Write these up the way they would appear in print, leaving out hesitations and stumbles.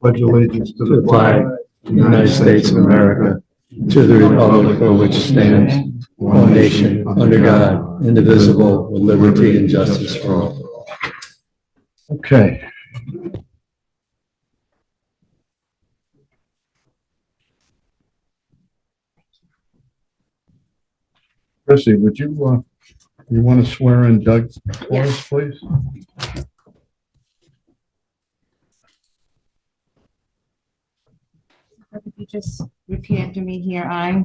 Pledge allegiance to the flag of the United States of America, to the republic for which it stands, one nation, under God, indivisible, with liberty and justice for all. Okay. Chrissy, would you want to swear in Doug for us, please? If you just repeat after me here, I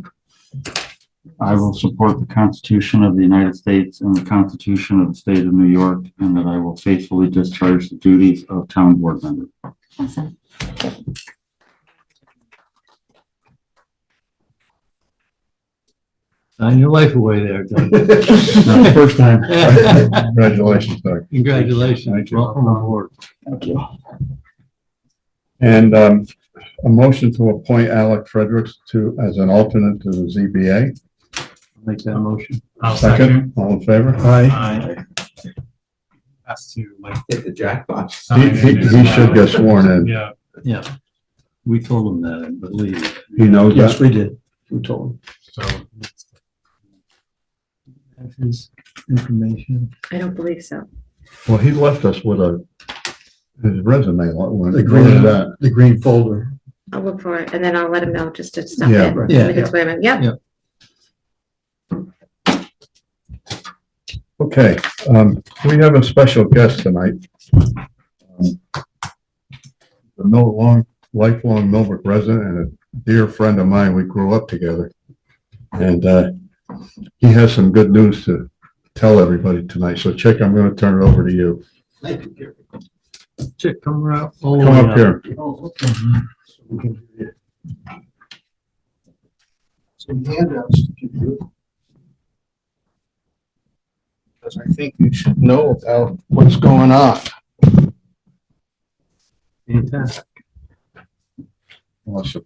will support the Constitution of the United States and the Constitution of the State of New York, and that I will faithfully discharge the duties of town board member. Awesome. Sign your life away there, Doug. No, first time. Congratulations, Doug. Congratulations. Thank you. Welcome aboard. Thank you. And a motion to appoint Alec Fredericks as an alternate to the ZBA. Make that motion. Second, all in favor? Aye. Has to like hit the jackpot. He should get sworn in. Yeah. Yeah. We told him that, I believe. He knows Yes, that? we did. We told him. So That's his information. I don't believe so. Well, he left us with his resume. The green folder. I'll look for it and then I'll let him know just to stop Yeah, it. right. Yeah, We can swear him in. Yep. Yeah. Okay, we have a special guest tonight. The lifelong Millbrook resident and a dear friend of mine. We grew up together. And he has some good news to tell everybody tonight. So Chick, I'm going to turn it over to you. Chick, come around. Come up here. Oh, okay. Some handouts to give you. Because I think you should know about what's going on. Fantastic. Awesome.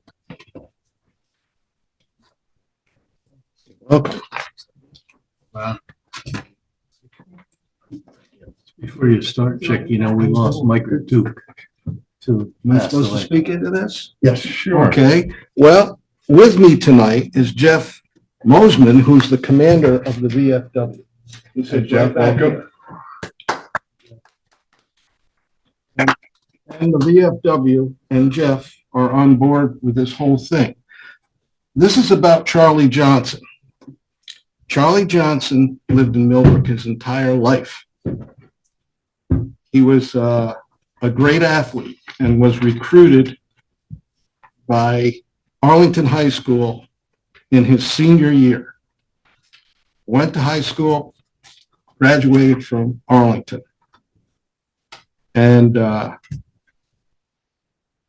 Okay. Before you start, Chick, we lost Mike Duke to Am I pass supposed to away. speak into this? Yes, sure. Okay, well, with me tonight is Jeff Mosman, who's the commander of the VFW. He Hey, said, Jeff, welcome. And the VFW and Jeff are on board with this whole thing. This is about Charlie Johnson. Charlie Johnson lived in Millbrook his entire life. He was a great athlete and was recruited by Arlington High School in his senior year. Went to high school, graduated from Arlington. And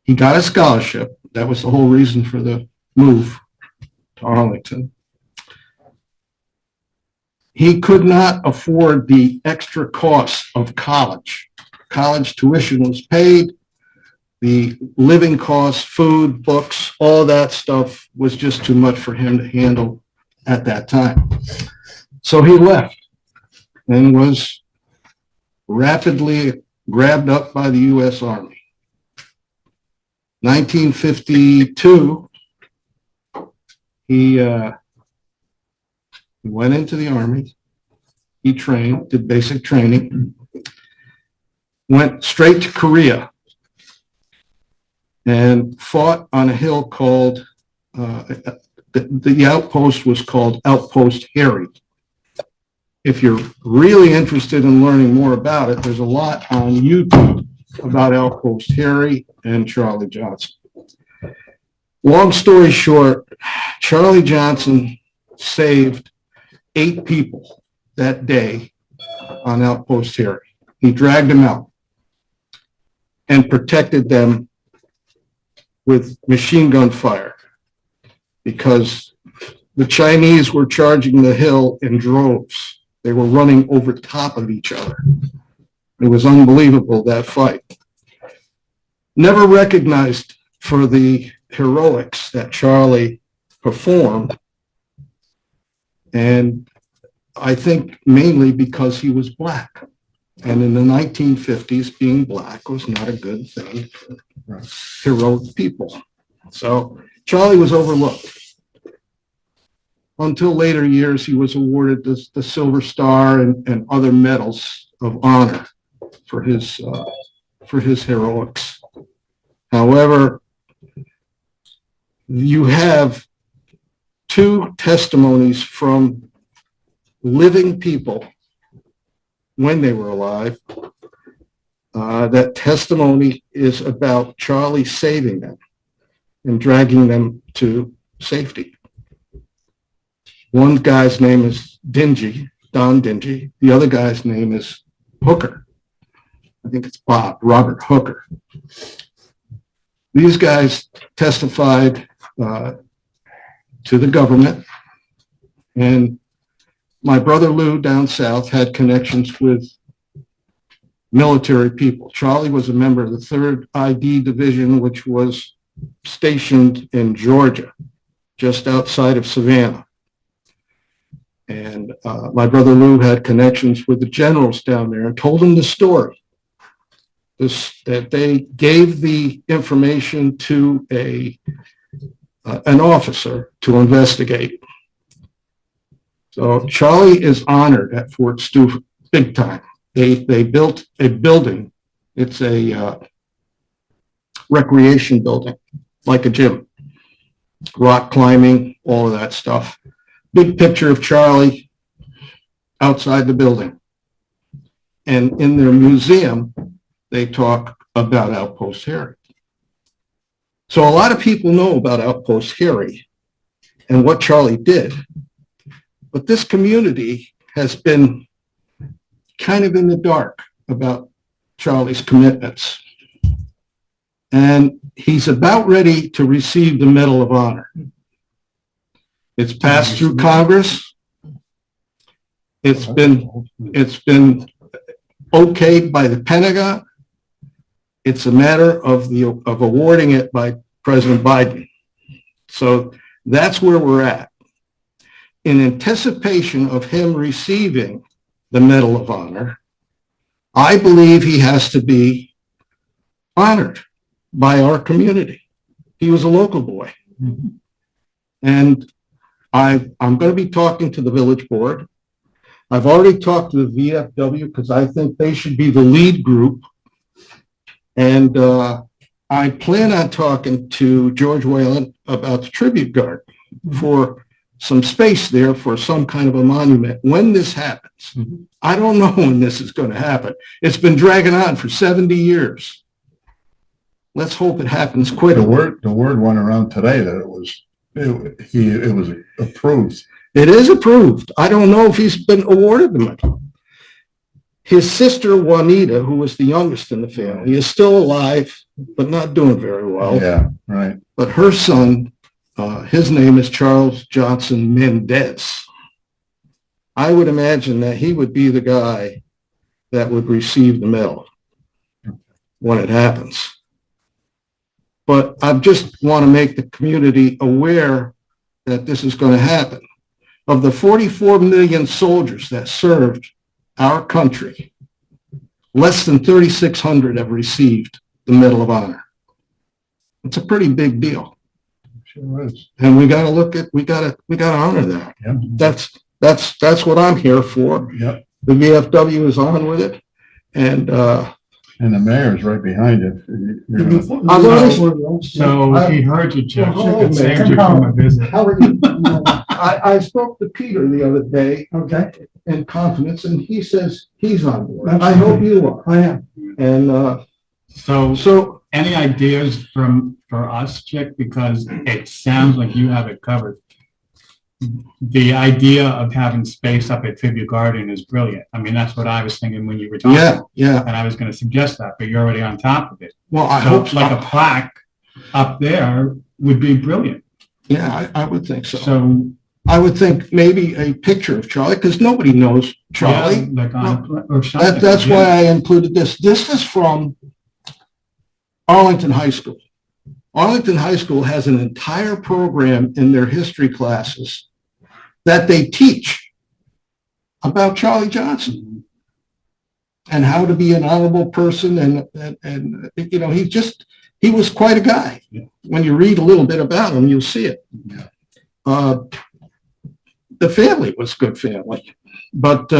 he got a scholarship. That was the whole reason for the move to Arlington. He could not afford the extra costs of college. College tuition was paid. The living costs, food, books, all that stuff was just too much for him to handle at that time. So he left and was rapidly grabbed up by the U.S. Army. 1952, he went into the Army. He trained, did basic training, went straight to Korea and fought on a hill called, the outpost was called Outpost Harry. If you're really interested in learning more about it, there's a lot on YouTube about Outpost Harry and Charlie Johnson. Long story short, Charlie Johnson saved 8 people that day on Outpost Harry. He dragged them out and protected them with machine gun fire because the Chinese were charging the hill in droves. They were running over top of each other. It was unbelievable, that fight. Never recognized for the heroics that Charlie performed. And I think mainly because he was black. And in the 1950s, being black was not a good thing for heroic people. So Charlie was overlooked. Until later years, he was awarded the Silver Star and other medals of honor for his heroics. However, you have two testimonies from living people when they were alive. That testimony is about Charlie saving them and dragging them to safety. One guy's name is Don Dingy. The other guy's name is Hooker. I think it's Robert Hooker. These guys testified to the government, and my brother Lou down south had connections with military people. Charlie was a member of the 3rd ID Division, which was stationed in Georgia, just outside of Savannah. And my brother Lou had connections with the generals down there and told them the story. That they gave the information to an officer to investigate. So Charlie is honored at Fort Stewart big time. They built a building. It's a recreation building, like a gym, rock climbing, all of that stuff. Big picture of Charlie outside the building. And in their museum, they talk about Outpost Harry. So a lot of people know about Outpost Harry and what Charlie did, but this community has been kind of in the dark about Charlie's commitments. And he's about ready to receive the Medal of Honor. It's passed through Congress. It's been okayed by the Pentagon. It's a matter of awarding it by President Biden. So that's where we're at. In anticipation of him receiving the Medal of Honor, I believe he has to be honored by our community. He was a local boy. And I'm going to be talking to the village board. I've already talked to the VFW because I think they should be the lead group. And I plan on talking to George Whalen about the tribute garden for some space there for some kind of a monument when this happens. I don't know when this is going to happen. It's been dragging on for 70 years. Let's hope it happens quickly. The word went around today that it was approved. It is approved. I don't know if he's been awarded the medal. His sister Juanita, who was the youngest in the family, is still alive, but not doing very well. Yeah, right. But her son, his name is Charles Johnson Mendez. I would imagine that he would be the guy that would receive the medal when it happens. But I just want to make the community aware that this is going to happen. Of the 44 million soldiers that served our country, less than 3,600 have received the Medal of Honor. It's a pretty big deal. Sure is. And we got to honor that. Yep. That's what I'm here for. Yep. The VFW is on with it. And And the mayor's right behind it. I've already- So he heard you, Jeff. It saved you from a visit. How are you? I spoke to Peter the other day. Okay. In confidence, and he says he's on board. That's I hope fine. you are. I am. And So any ideas for us, Chick? Because it sounds like you have it covered. The idea of having space up at Tribute Garden is brilliant. I mean, that's what I was thinking when you were talking. yeah. And I was going to suggest that, but you're already on top of it. Well, I So hope so. like a plaque up there would be brilliant. Yeah, I would think so. So I would think maybe a picture of Charlie, because nobody knows Charlie. yeah, like on, or something. That's why I included this. This is from Arlington High School. Arlington High School has an entire program in their history classes that they teach about Charlie Johnson. and how to be an honorable person and, you know, he was quite a guy. When you read a little bit about him, you'll see it. The family was good family, but,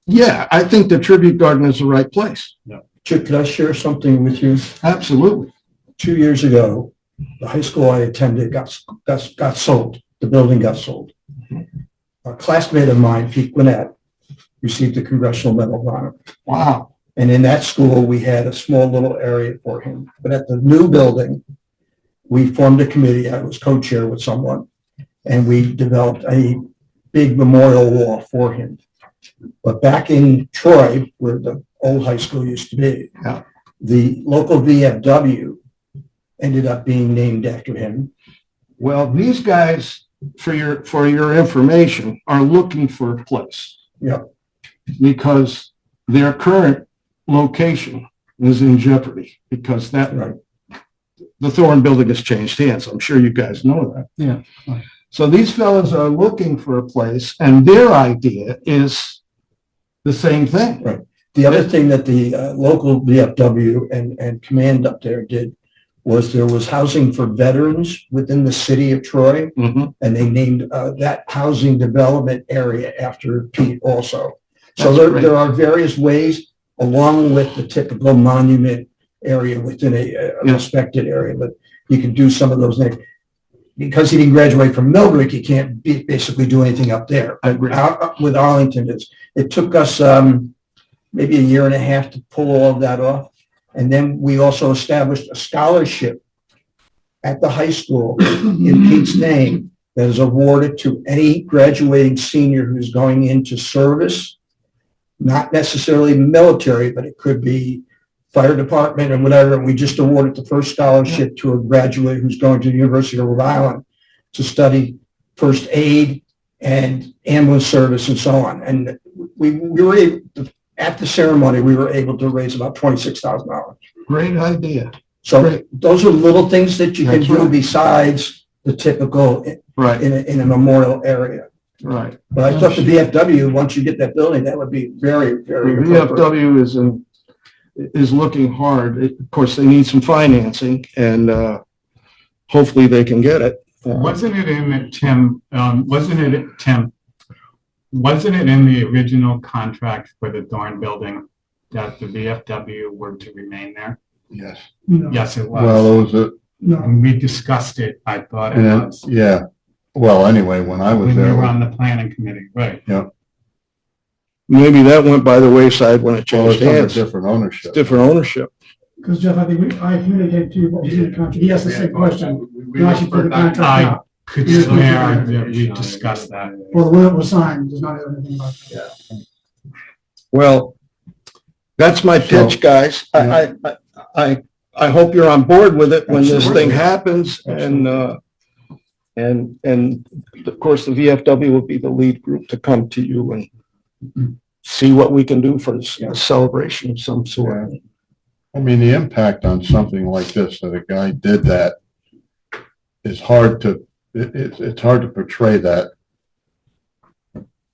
yeah, I think the tribute garden is the right place. Chip, could I share something with you? Absolutely. 2 years ago, the high school I attended got sold. The building got sold. A classmate of mine, Pete Gwinnett, received the Congressional Medal of Honor. Wow. And in that school, we had a small little area for him. But at the new building, we formed a committee. I was co-chair with someone, and we developed a big memorial wall for him. But back in Troy, where the old high school used to be, Yeah. the local VFW ended up being named after him. Well, these guys, for your information, are looking for a place. Yeah. Because their current location is in jeopardy because Right. the Thorne building has changed hands. I'm sure you guys know that. Yeah. So these fellows are looking for a place and their idea is the same thing. Right. The other thing that the local VFW and command up there did was there was housing for veterans within the city of Troy, Mhm. and they named that housing development area after Pete also. So That's there, great. there are various ways, along with the typical monument area within a Yeah. respected area, but you can do some of those things. Because he didn't graduate from Millbrook, he can't basically do anything up there. I agree. With Arlington, it took us maybe a year and a half to pull all of that off. And then we also established a scholarship at the high school in Pete's name that is awarded to any graduating senior who's going into service, not necessarily military, but it could be fire department or whatever. And we just awarded the first scholarship to a graduate who's going to the University of Rhode Island to study first aid and ambulance service and so on. And we were able to, at the ceremony, we were able to raise about $26,000. Great idea. So Great. those are little things that you can That's do right. besides the typical Right, in a memorial area. right. But I thought the VFW, once you get that building, that would be very, The very appropriate. VFW is looking hard. Of course, they need some financing and hopefully they can get it. Wasn't it in the, Tim, wasn't it in the original contract for the Thorne building that the VFW were to remain there? Yes. Yes, it Well, was. it was And we discussed it, I thought it and was. yeah. Well, anyway, when I was When we were there, on the planning committee, right? Maybe that went by the wayside when it well, changed it's under hands. different ownership. Different ownership. Because Jeff, I think I communicated to you what was in the contract. He asked the same question. We You actually put the contract I out. could swear that we discussed that. Well, the one that was signed does not have anything about that. Well, that's my pitch, guys. I hope you're on board with it when this thing happens and of course, the VFW will be the lead group to come to you and see what we can do for a celebration of some sort. I mean, the impact on something like this, that a guy did that, is hard to, it's hard to portray that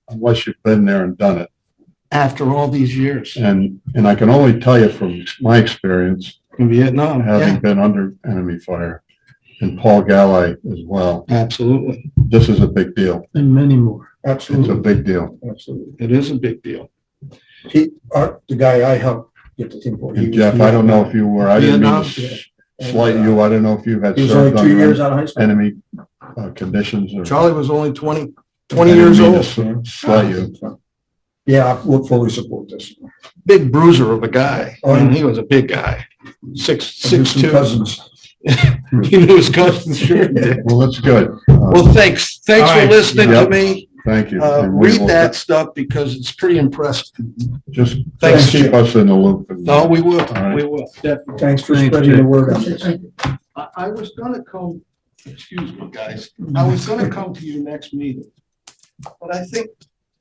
unless you've been there and done it. After all these years And I can only tell you from my experience, in Vietnam, having yeah, been under enemy fire, and Paul Galley as well, absolutely. this is a big deal. And many more. It's a Absolutely, big deal. absolutely. It is a big deal. The guy I helped get the thing for. he And was Jeff, I don't know if you were, I didn't mean Vietnam? to slight you, I don't know if you had He was only served 2 years under out of high school. enemy conditions or. Charlie was only 20 I didn't years mean old. to Slight you. Yeah, I would fully support this. Big bruiser of a guy. Oh, I mean, yeah. he was a big guy. Six I knew some two. cousins. He knew his cousins, sure did. Well, that's good. Well, thanks All for right. listening to Yep. me. Thank you. And we Read will that stuff because it's pretty impressive. Just Thanks, keep Chip. us in the loop. and- No, we will, right. we will. Thanks for spreading the word out. Thank you. I was gonna come, excuse me, guys, I was gonna come to your next meeting. But I think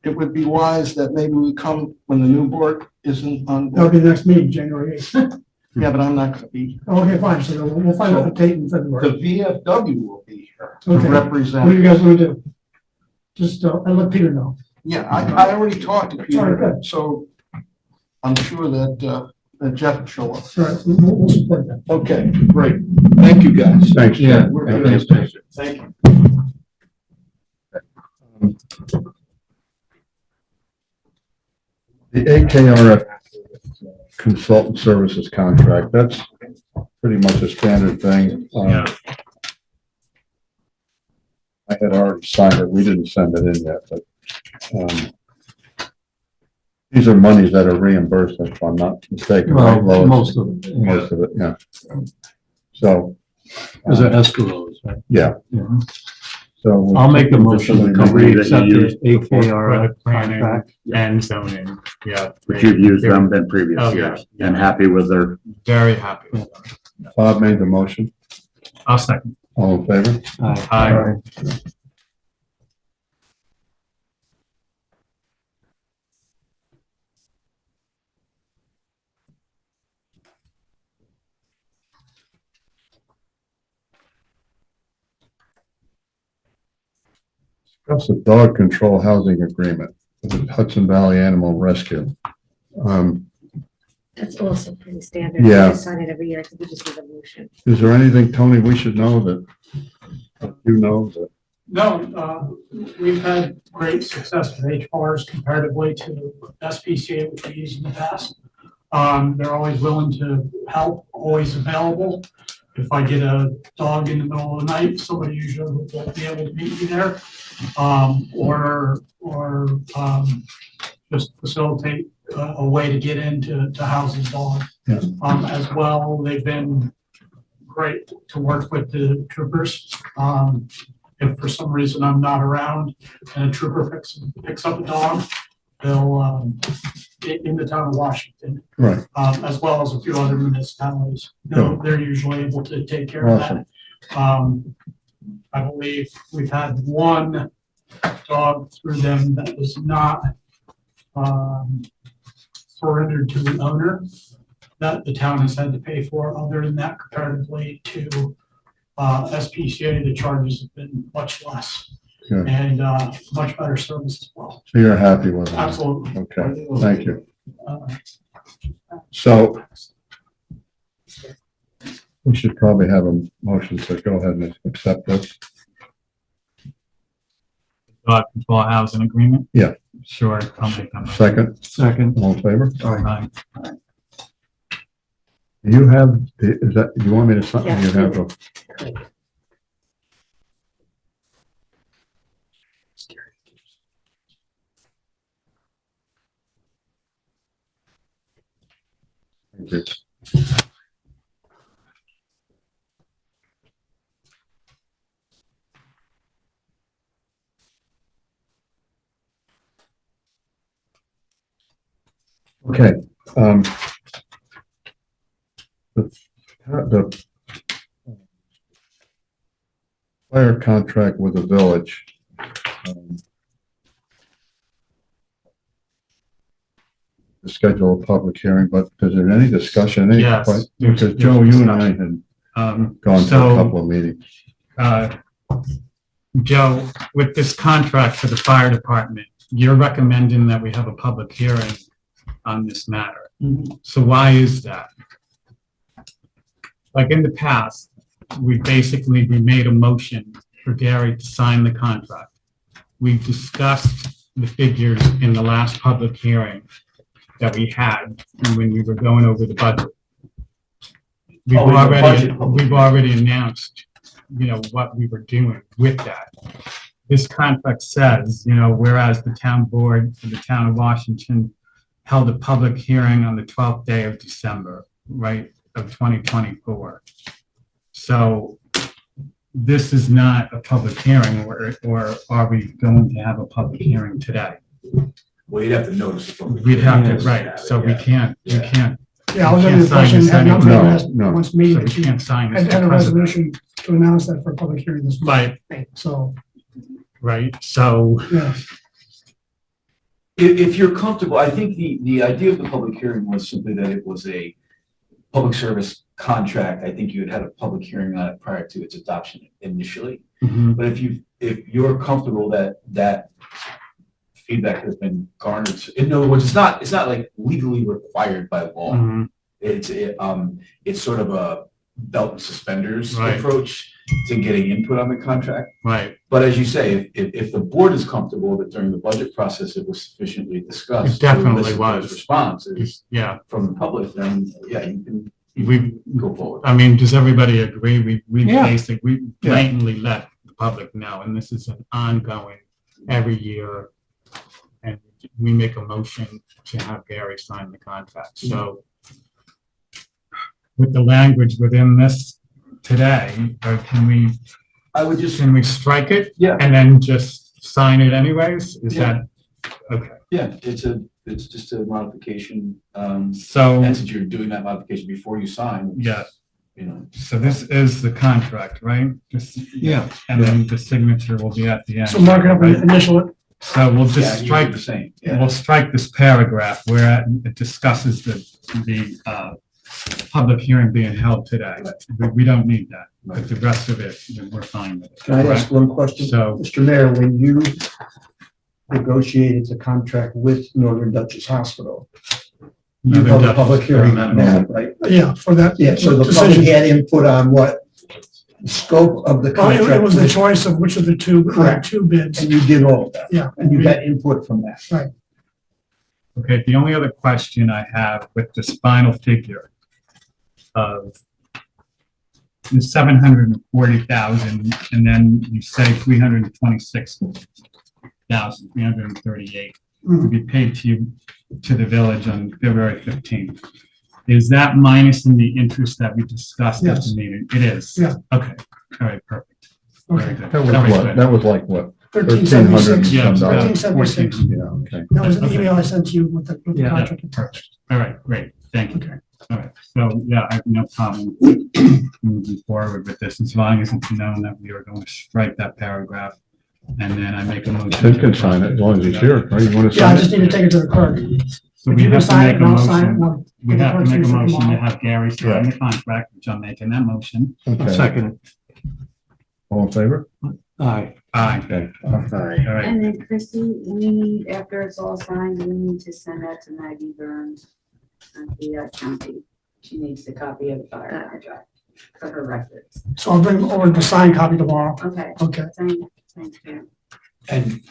it would be wise that maybe we come when the new board isn't on. That'll be the next meeting, January 8th. Yeah, but I'm not gonna be. Okay, fine. So we'll find out the date in The February. VFW will be here to Okay. What do represent. you guys want to do? Just, I'll let Peter know. Yeah, I already talked to Sorry, Peter, good. so I'm sure that Jeff will show up. All right, we'll support that. Okay, great. Thank you, guys. Thanks. Yeah. We're Yeah, good. thanks. Thank you. The AKRF consultant services contract, that's pretty much a standard thing. Yeah. I had already signed it. We didn't send it in yet, but, these are monies that are reimbursed, if I'm not mistaken, right, Lois? Most of it. Most of it, yeah. So, Those are escrows, right? yeah, Yeah. so. I'll make the motion that we accept the For AKRF the planning contract. and zoning, yeah. But you've used them in Oh, previous yeah, years yeah. and happy with their. Very happy with them. Bob made the motion. I'll second. All in favor? Aye. That's the dog control housing agreement with Hudson Valley Animal Rescue. That's also pretty standard. Yeah. I just sign it every year. I think we just need a motion. Is there anything, Tony, we should know that you know that? No, we've had great success with HRs comparatively to SPCA, which we used in the past. They're always willing to help, always available. If I get a dog in the middle of the night, somebody usually will be able to meet me there. Or just facilitate a way to get into houses dogs. Yeah. As well, they've been great to work with the troopers. If for some reason I'm not around and a trooper picks up a dog, they'll, in the town of Washington, Right, as well as a few other municipalities. They're usually able to take care of that. I believe we've had one dog through them that was not surrendered to the owner that the town has had to pay for. Other than that, comparatively to SPCA, the charges have been much less Good. and much better service as well. so you're happy with it? Absolutely. Okay, thank you. Uh, So we should probably have a motion to go ahead and accept this. Dog control housing agreement? Yeah. Sure, I'll make that motion. Second, all in favor? Aye. You have, is that, you want me to sign? Yeah. You have a, thank you. Okay, the fire contract with the village. To schedule a public hearing, but is there any discussion? any Yes, quite- there's- Because there's Joe, you and I discussion. had gone to a couple of meetings. Joe, with this contract for the fire department, you're recommending that we have a public hearing on this matter. So why is that? Like in the past, we made a motion for Gary to sign the contract. We discussed the figures in the last public hearing that we had when we were going over the budget. We've Oh, in the budget. already announced, what we were doing with that. This contract says, whereas the town board for the town of Washington held a public hearing on the 12th day of December, right, of 2024. So this is not a public hearing, or are we going to have a public hearing today? Well, you'd have to notice. it from the- We'd have to, Yes. right, so we can't. Yeah, I was under the Can't sign impression this that anyway. nothing No, no. wants So me we to can't sign had this had a because of that. resolution to announce that for a public hearing this month. Right, So, right, so, yeah, If you're comfortable, I think the idea of the public hearing was simply that it was a public service contract. I think you had had a public hearing on it prior to its adoption initially. mhm, But if you're comfortable that feedback has been garnered. In other words, it's not like legally required by law. Mhm. It's sort of a belt and suspenders Right. approach to getting input on the contract. Right, But as you say, if the board is comfortable that during the budget process, it was sufficiently discussed. It definitely to elicit those was. Responses yeah, from the public, then, yeah, you can we, go forward. I mean, does everybody agree? We Yeah. basically blatantly let the public know, and this is an ongoing every year. And we make a motion to have Gary sign the contract, so with the language within this today, or I would just, can we strike it? Yeah. And then just sign it anyways? Is that, okay, yeah, it's just a modification, so, and since you're doing that modification before you sign. yeah, You know, so this is the contract, right? Just, Yeah. and then the signature will be at the end. So mark it up right? and initial it. So we'll yeah, just you do strike, the same, yeah. we'll strike this paragraph where it discusses the public hearing being held today. We don't need that, but the rest of it, we're fine with it. Can I ask one question? So, Mr. Mayor, when you negotiated the contract with Northern Dutchess Hospital, you Northern held a Dutchess public hearing on that, Agreement. right? Yeah, for that. Yeah, so the decision. public had input on what the scope of the Well, it contract was the was, choice of which of the two, Correct. two bids. and you did all of that, Yeah. and you got input from that. okay, the only other question I have with this final figure of the 740,000, and then you say 326,338 to be paid to you, to the village on February 15th. Is that minus in the interest that we discussed at the Yes. meeting? It is? Yeah. Okay, all right, perfect. Very Okay. good. That was Very what, good. that was like what, 1376. Yeah, it's about 1376. 14. yeah, okay. That was an Okay. email I sent to you with the Yeah. contract attached. All right, great, thank you. Okay. All right, so, yeah, I have no problem moving forward with this, as long as it's known that we are going to strike that paragraph, and then I make a motion. He can sign it as long as he's here, right? You want to Yeah, I sign just it? need to take it to the clerk. So If we you can have to sign it, make a and I'll sign it. and motion, I'll- we have to make a Clerk's motion to tomorrow. have Gary sign the contract, which I'm making that motion. Okay. All in favor? Aye. Aye. Okay. All right, And then Chrissy, we need, after it's all signed, we need to send that to Maggie Burns at the county. She needs the copy of the fire contract for her records. So I'll bring over the signed copy tomorrow. Okay, Okay. thank you. And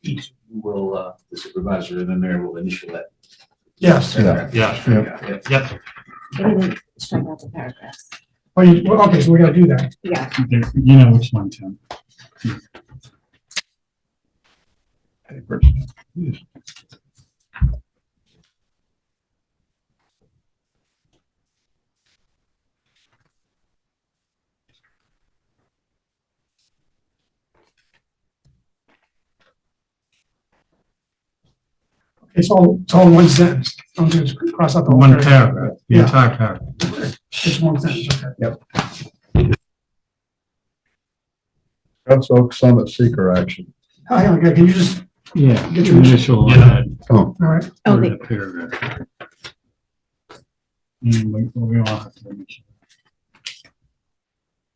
each will, the supervisor and the mayor will initial that. Yes. Yeah. yeah, Yeah. yep, We didn't strike out the paragraphs. Oh, well, okay, so we gotta do that. Yeah, you know which one, Tim. It's all one sentence. Don't just cross out the whole One paragraph. paragraph, the Yeah. entire paragraph. Just one sentence, okay. Scotts Oak Summit seeker action. Hang on, can you just, Yeah. Get your initial. Yeah. all right, okay. Paragraph. We all have to make sure.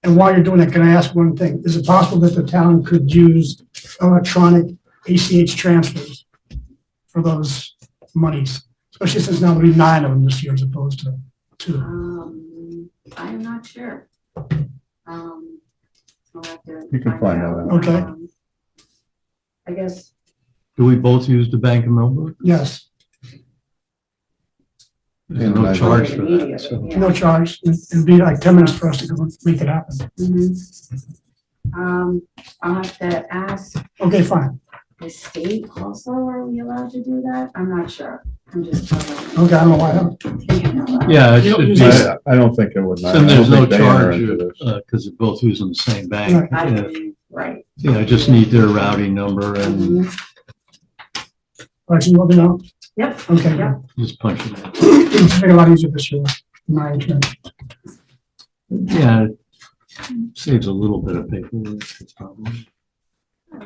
and while you're doing that, can I ask one thing? Is it possible that the town could use electronic ACH transfers for those monies? Especially since now there'll be 9 of them this year as opposed to 2. I'm not sure. I'll have to You can find that out. Okay. I guess, Do we both use the Bank of Millbrook? Yes, There's no charge for that, immediately, so. yeah. no charge. It'd be like 10 minutes for us to go and make it happen. I'll have to ask Okay, fine. the state also, are we allowed to do that? I'm not sure. I'm just telling Okay, I don't know why. you. Yeah, it You don't should use be, this- I don't think it would matter. and there's I no don't think they enter charge, into this. because they're both using the same bank. Right. Yeah. Right. Yeah, I just need their routing number and All right, so you let me know. Yep. Okay, Yep. just punch it in. it's make it a lot easier this year. My turn. Yeah, it saves a little bit of paperwork, it's probably. I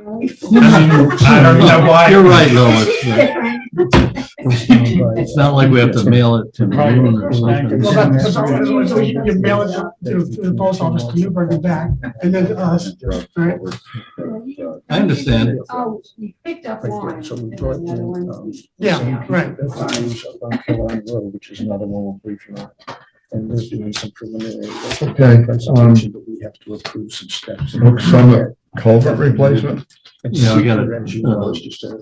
don't know why. You're right, Lois. yeah. It's not like we have to mail it to noon or something. Well, that's all, so you mail it to the post office to Newburgh and back, and then to us, right? I understand. Oh, we picked up one. So we and brought the other in, one's- Yeah, right. That's the news up on Carolina Road, which is another one we'll brief you on. And they're doing some preliminary. Okay, Presentation, but we have to approve some steps. Oak Summit culvert replacement? Yeah, we gotta, Engineers just said,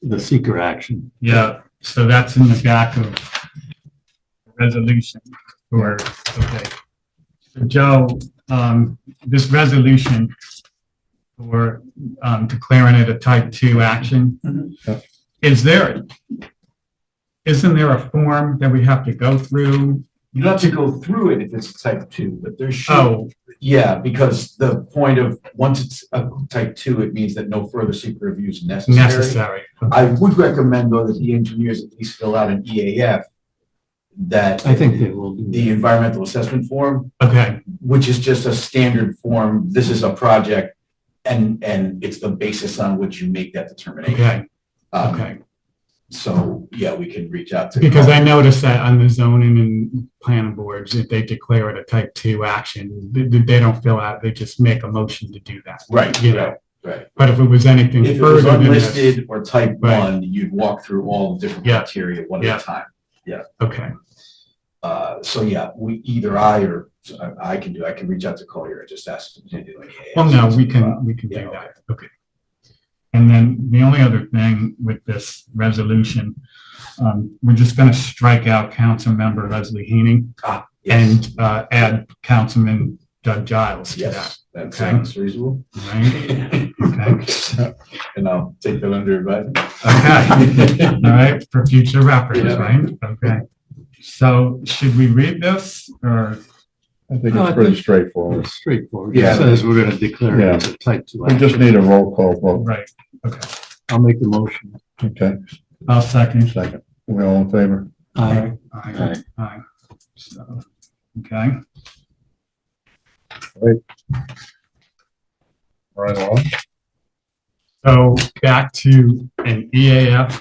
the seeker action. Yeah, so that's in the back of the resolution for, okay. So Joe, this resolution for, declaring it a type 2 action, Yeah. isn't there a form that we have to go through? You don't have to go through it if it's a type 2, but there should. Oh, Yeah, because the point of, once it's a type 2, it means that no further secret review is necessary. necessary. I would recommend though that the engineers at least fill out an EAF that. I think they will do The that. environmental assessment form, Okay, which is just a standard form. This is a project and it's the basis on which you make that determination. okay, Um, okay. So, yeah, we can reach out to. Because I noticed that on the zoning and planning boards, if they declare it a type 2 action, they don't fill out, they just make a motion to do that. Right, You know, right. but if it was anything If it was further than this, unlisted or type Right. 1, you'd walk through all the different Yeah. criteria one Yeah. at a time. okay, So yeah, either I can reach out to Collier and just ask them to do it. well, no, we can do Yeah, that, okay. And then the only other thing with this resolution, we're just gonna strike out Councilmember Leslie Heaney Yes, and, add Councilman Doug Giles to that, yes, that Okay. sounds reasonable. right? Okay, And I'll take that under advisement. okay, all right, for future reference, Yeah. right? Okay. So should we read this or? I think No, I it's pretty think- straightforward. It's straightforward. Yeah. It says we're gonna declare it as a type 2 We action. just need a roll call vote. Right, okay. I'll make the motion. Okay, I'll second. second. We all in favor? Aye. Aye. Aye. So, okay, Right along. so back to an EAF.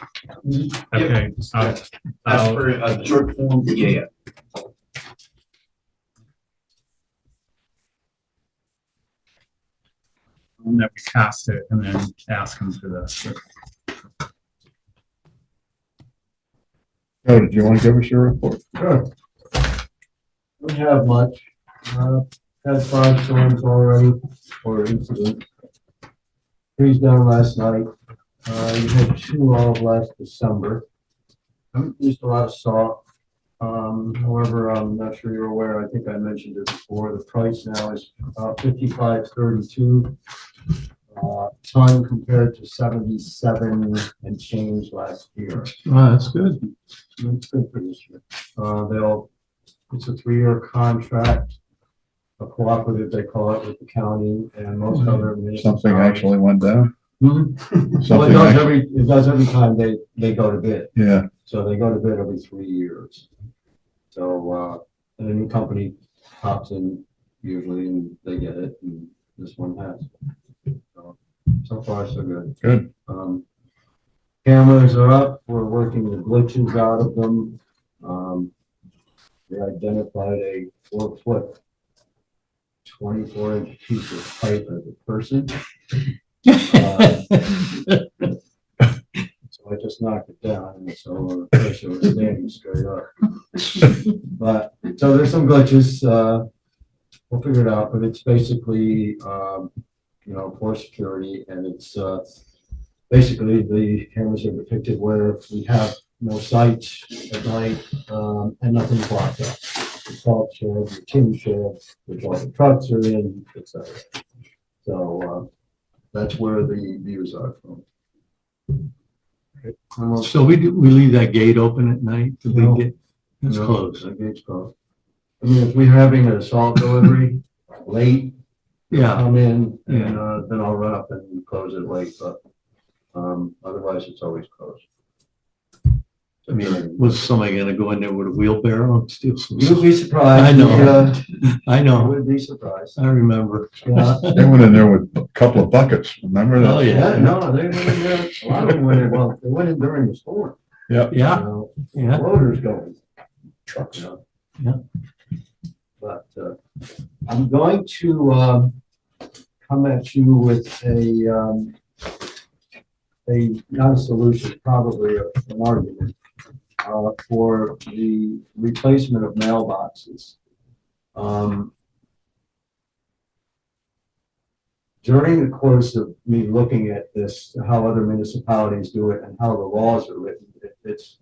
Okay, Ask I'll- for a short form EAF. that we cast it and then ask them for this. Oh, did you want to give us your report? Sure. Don't have much. Had 5 storms already, or incidents. Trees down last night. You had 2 all of last December. Used a lot of salt. However, I'm not sure you're aware, I think I mentioned it before, the price now is $55.32 ton compared to 77 and change last year. Oh, that's good. It's good for this year. It's a 3-year contract, a cooperative, they call it, with the county and most other municipalities. Something actually went down? Hmm? Well, Something, it does every time they go to bid. yeah, So they go to bid every 3 years. So, and a new company pops in usually and they get it, and this one has. So far, so good. good. Cameras are up, we're working the glitches out of them. We identified a 4-foot, 24-inch piece of pipe as a person. So I just knocked it down, and so the person was standing straight up. But, so there's some glitches, we'll figure it out, but it's basically, for security, and it's, basically the cameras are depicted where we have no sight at night, and nothing's blocked up. The salt shed, the tin shed, which all the trucks are in, et cetera. So, that's where the views are from. So we leave that gate open at night? Do No. we get, it's No, closed? The gate's closed. I mean, if we're having a salt delivery late, Yeah, come in, and, Yeah. then I'll run up and close it late, but, otherwise it's always closed. I mean, was somebody gonna go in there with a wheelbarrow and steal some? You'd be surprised. I know. I You know, would be surprised. I remember. Yeah. They went in there with a couple of buckets, remember Oh, that? Yeah, yeah. no, they went in there, a lot of them went in, well, they went in during the storm. Yeah. Yeah, You know, yeah. Loaders going. Trucks. Yeah. But, I'm going to, come at you with not a solution, probably an argument, for the replacement of mailboxes. During the course of me looking at this, how other municipalities do it and how the laws are written, it's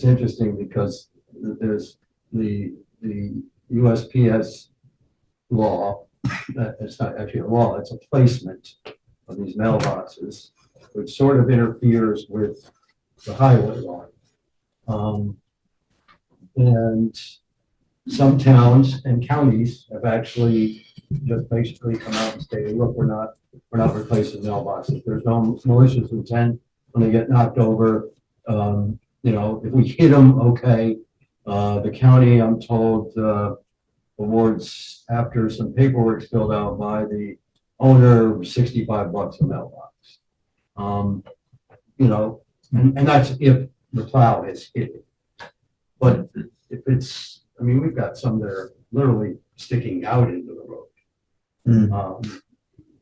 interesting because there's the USPS law. It's not actually a law, it's a placement of these mailboxes, which sort of interferes with the highway law. And some towns and counties have actually just basically come out and stated, look, we're not replacing mailboxes. There's no malicious intent when they get knocked over. You know, if we hit them, okay. The county, I'm told, awards after some paperwork's filled out by the owner, $65 a mailbox. You know, and that's if the plow is hit. But if it's, I mean, we've got some that are literally sticking out into the road.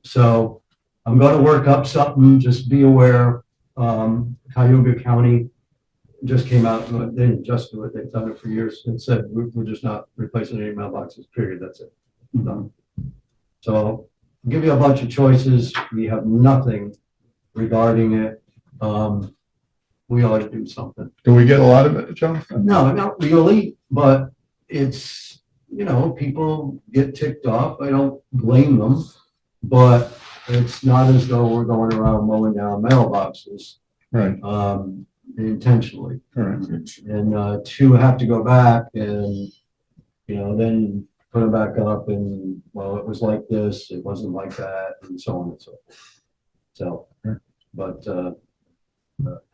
So I'm going to work up something, just be aware. Cuyahoga County just came out, they didn't just do it, they've done it for years, and said, we're just not replacing any mailboxes, period, that's it. Done. So I'll give you a bunch of choices. We have nothing regarding it. We ought to do something. Do we get a lot of it, John? No, not really, but it's, you know, people get ticked off. I don't blame them, but it's not as though we're going around mowing down mailboxes, Right, intentionally. correct. And, to have to go back and, you know, then put them back up and, well, it was like this, it wasn't like that, and so on and so forth. So, but,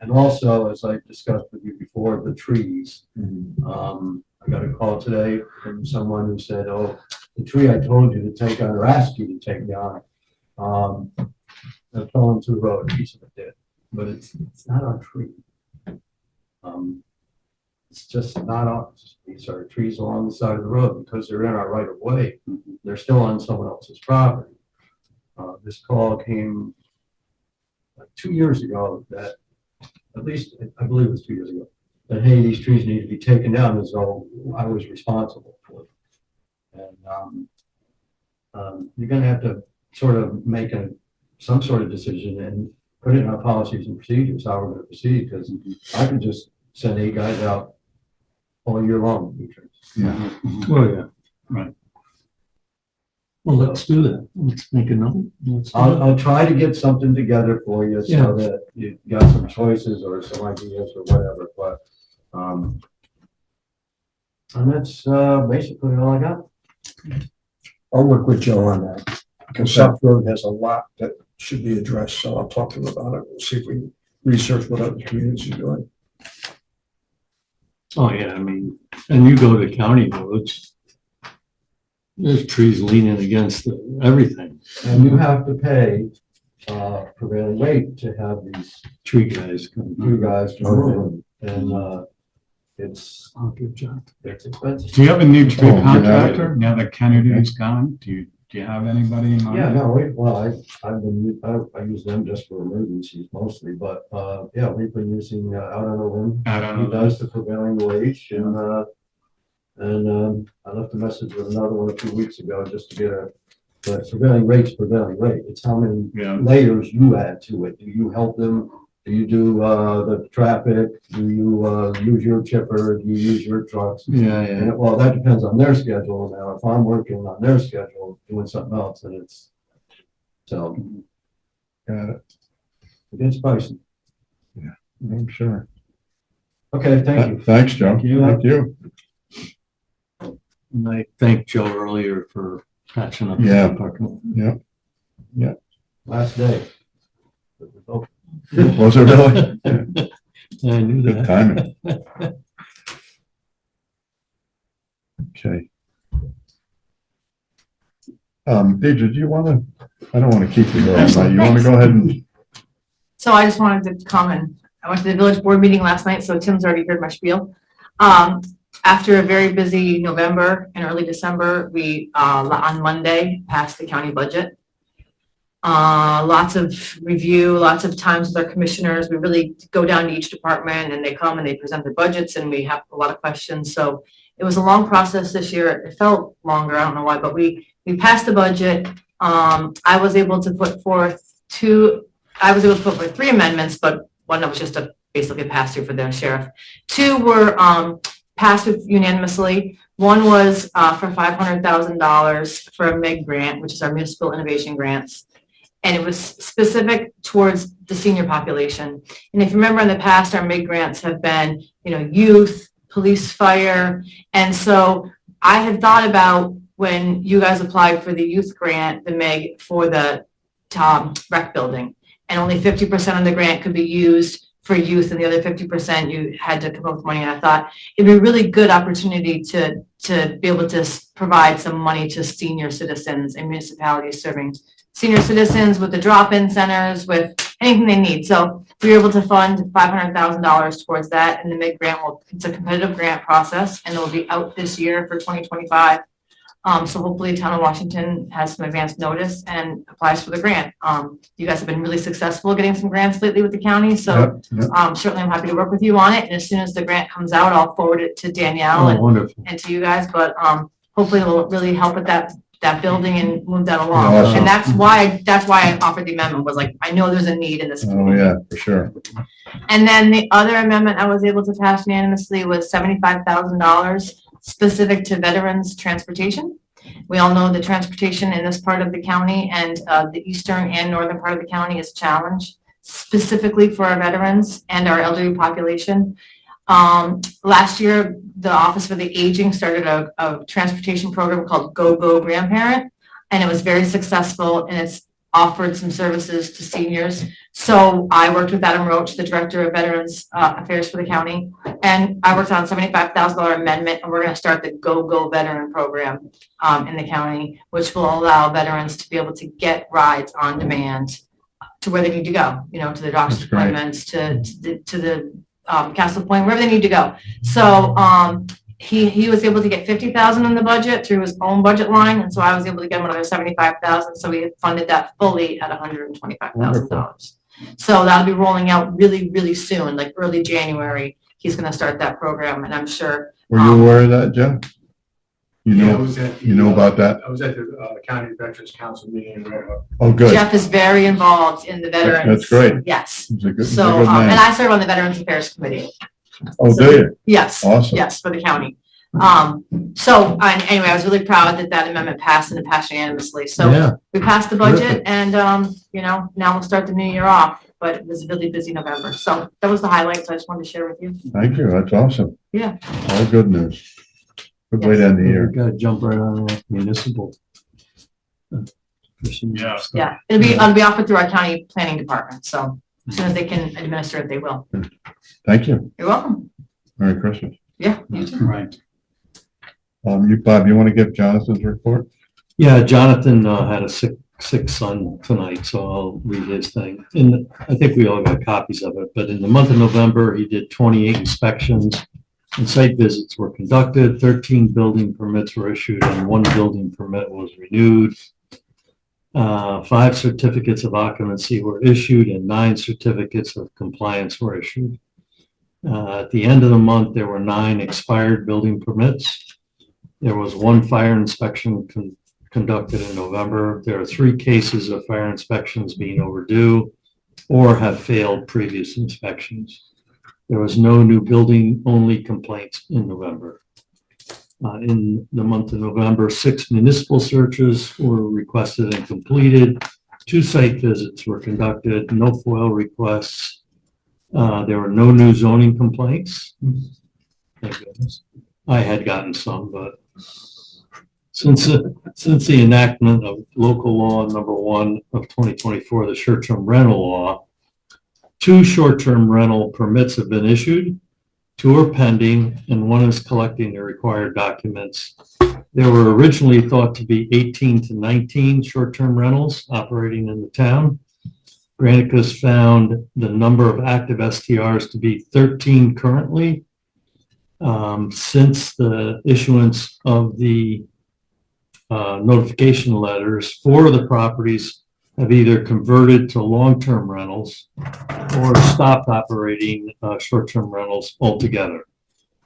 and also, as I discussed with you before, the trees. I got a call today from someone who said, oh, the tree I told you to take down or asked you to take down, that fell into the road, a piece of it did, but it's not our tree. It's just not ours. These are trees along the side of the road because they're in our right of way. They're still on someone else's property. This call came like 2 years ago that, at least I believe it was 2 years ago, that, hey, these trees need to be taken down as though I was responsible for it. And you're going to have to sort of make some sort of decision and put it in our policies and procedures, how we're going to proceed, because I could just send 8 guys out all year long. Yeah. Well, yeah. Right. Well, let's do that. Let's make a note. Let's do I'll try to get something together for you Yeah. so that you got some choices or some ideas or whatever, but, and that's, basically all I got. I'll work with Joe on that, because South Road has a lot that should be addressed, so I'll talk to him about it. We'll see if we can research what other communities are doing. Oh, yeah, I mean, and you go to county roads, there's trees leaning against everything. And you have to pay, prevailing wage to have these Tree guys come. two guys to move them. And, it's Good job. expensive. Do you have a new tree Oh, yeah. contractor now that Kennedy's gone? Do you have anybody in mind? Yeah, no, I use them just for emergencies mostly, but, yeah, we've been using, out on a limb. I don't He know. does the prevailing wage and I left a message with another one a few weeks ago just to get but prevailing rate's prevailing rate. It's how many Yeah. layers you add to it. Do you help them? Do you do, the traffic? Do you, use your chipper? Do you use your trucks? Yeah, And, well, that depends on their schedule. Now, if I'm working on their schedule, doing something else, then it's, so Got it. it gets pricey. I'm sure. Okay, thank you. Thanks, Joe. Thank you. Thank you. And I thanked Joe earlier for patching up. Yeah. Parking lot. Last day. Was it really? Yeah, I knew Good that. timing. Okay. Deidre, do you want to, I don't want to keep you here all night. You want to go ahead and, So I just wanted to comment. I went to the village board meeting last night, so Tim's already heard my spiel. After a very busy November and early December, we, on Monday, passed the county budget. lots of review, lots of times with our commissioners. We really go down to each department and they come and they present their budgets and we have a lot of questions. So it was a long process this year. It felt longer, I don't know why, but we passed the budget. I was able to put forth three amendments, but one that was just basically a pass through for the sheriff. Two were passed unanimously. One was for $500,000 for a MIG grant, which is our Municipal Innovation Grants. And it was specific towards the senior population. And if you remember in the past, our MIG grants have been, youth, police, fire. And so I had thought about when you guys applied for the youth grant, the MIG for the rec building, and only 50% of the grant could be used for youth and the other 50% you had to come up with money. And I thought it'd be a really good opportunity to be able to provide some money to senior citizens and municipalities serving senior citizens with the drop-in centers, with anything they need. So we were able to fund $500,000 towards that. And the MIG grant it's a competitive grant process and it will be out this year for 2025. So hopefully town of Washington has some advance notice and applies for the grant. You guys have been really successful getting some grants lately with the county. So certainly I'm happy to work with you on it. And as soon as the grant comes out, I'll forward it to Danielle and to you guys. But hopefully it'll really help with that building and move that along. Awesome. And that's why I offered the amendment, was like, I know there's a need in this Oh, community. yeah, for sure. And then the other amendment I was able to pass unanimously was $75,000 specific to veterans transportation. We all know the transportation in this part of the county and the eastern and northern part of the county is a challenge, specifically for our veterans and our elderly population. Last year, the Office for the Aging started a transportation program called Go Grandparent, and it was very successful, and it's offered some services to seniors. So I worked with Adam Roach, the Director of Veterans Affairs for the county, and I worked on a $75,000 amendment, and we're going to start the Go Veteran program in the county, which will allow veterans to be able to get rides on demand to where they need to go, to their doctor's That's great. appointments, to the Castle Point, wherever they need to go. So he was able to get $50,000 in the budget through his own budget line, and so I was able to get him another $75,000. So we funded that fully at $125,000. So that'll be rolling out really, really soon, like early January. He's going to start that program, and I'm sure. Were you aware of that, Jeff? You know about that? I was at the County Veterans Council meeting in Red Hook. Oh, good. Jeff is very involved in the veterans. That's great. Yes. He's a good, he's a So, good and man. I serve on the Veterans Affairs Committee. Oh, do you? Yes. Awesome. Yes, for the county. Anyway, I was really proud that amendment passed and it passed unanimously. So Yeah, we passed the budget Terrific. and, now we'll start the new year off, but it was a really busy November. So that was the highlights I just wanted to share with you. thank you. That's awesome. Yeah. All good news. Good way to end the year. Gotta jump right on that municipal. Yeah. Yeah. It'll be offered through our county planning department. So as soon as they can administer it, they will. Thank you. You're welcome. Merry Christmas. Yeah, you too. Right. Bob, you want to give Jonathan's report? Yeah, Jonathan had a sick son tonight, so I'll read his thing. And I think we all got copies of it, but in the month of November, he did 28 inspections and site visits were conducted, 13 building permits were issued, and 1 building permit was renewed. 5 certificates of occupancy were issued and 9 certificates of compliance were issued. At the end of the month, there were 9 expired building permits. There was 1 fire inspection conducted in November. There are 3 cases of fire inspections being overdue or have failed previous inspections. There was no new building-only complaints in November. In the month of November, 6 municipal searches were requested and completed. 2 site visits were conducted, no FOIL requests. There were no new zoning complaints. Thank goodness. I had gotten some, but since the enactment of local law number 1 of 2024, the short-term rental law, 2 short-term rental permits have been issued, 2 are pending, and 1 is collecting the required documents. There were originally thought to be 18 to 19 short-term rentals operating in the town. Granicus found the number of active STRs to be 13 currently. Since the issuance of the notification letters, 4 of the properties have either converted to long-term rentals or stopped operating short-term rentals altogether.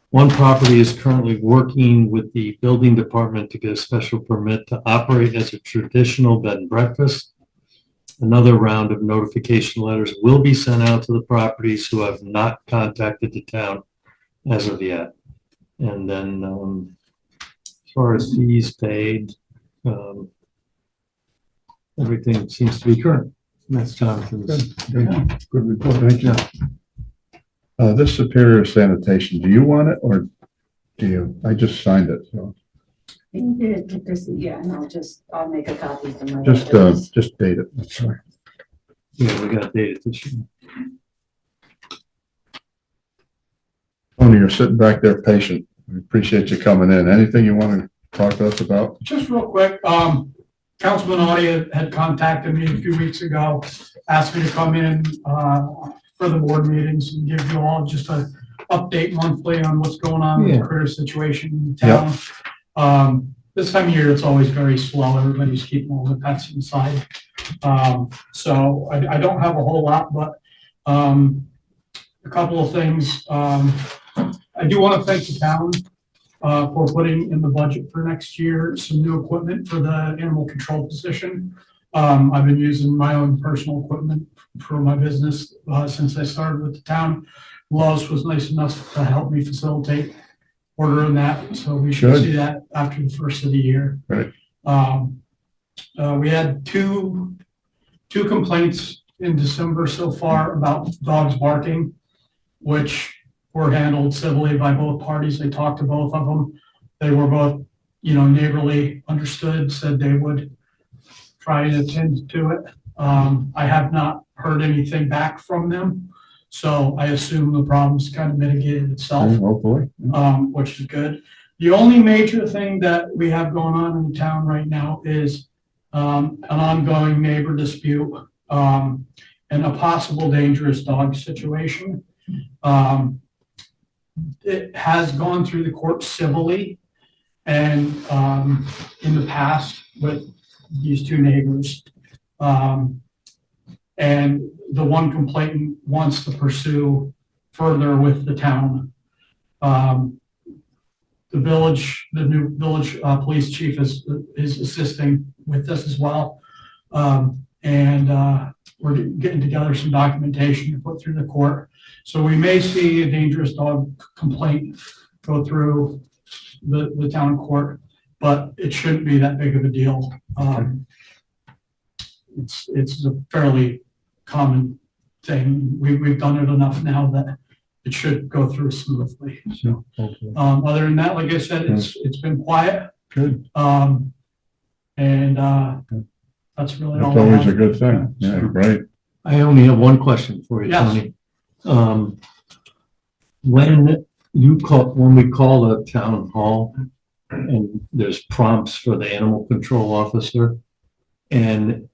One property is currently working with the building department to get a special permit to operate as a traditional bed and breakfast. Another round of notification letters will be sent out to the properties who have not contacted the town as of yet. And then, as far as fees paid, everything seems to be current. That's Jonathan's. Good report, thank you. This Superior Sanitation, do you want it or do you? I just signed it, so Yeah, no, I'll make a copy for my. just date it. That's all right. Yeah, we got dated this year. Tony, you're sitting back there patient. We appreciate you coming in. Anything you want to talk to us about? Just real quick, Councilman Audi had contacted me a few weeks ago, asked me to come in, for the board meetings and give you all just a update monthly on what's going on with the critter situation in the town. This time of year, it's always very slow. Everybody's keeping all the pets inside. So I don't have a whole lot, but, a couple of things. I do want to thank the town, for putting in the budget for next year, some new equipment for the animal control position. I've been using my own personal equipment for my business, since I started with the town. Lowe's was nice enough to help me facilitate ordering that, so we should Good. see that after the first of the year. Right. We had two complaints in December so far about dogs barking, which were handled civilly by both parties. They talked to both of them. They were both, neighborly, understood, said they would try to attend to it. I have not heard anything back from them, so I assume the problem's kind of mitigated itself, Hopefully. which is good. The only major thing that we have going on in the town right now is an ongoing neighbor dispute, and a possible dangerous dog situation. It has gone through the court civilly, and in the past with these two neighbors. And the one complainant wants to pursue further with the town. The new village police chief is assisting with this as well. And we're getting together some documentation to put through the court. So we may see a dangerous dog complaint go through the town court, but it shouldn't be that big of a deal. It's a fairly common thing. We've done it enough now that it should go through smoothly. So, other than that, like I said, it's been quiet. Good. And that's really all. That's I always have. a good thing. Yeah, right. I only have one question for you, Yes. Tony. When we call the town hall and there's prompts for the animal control officer, and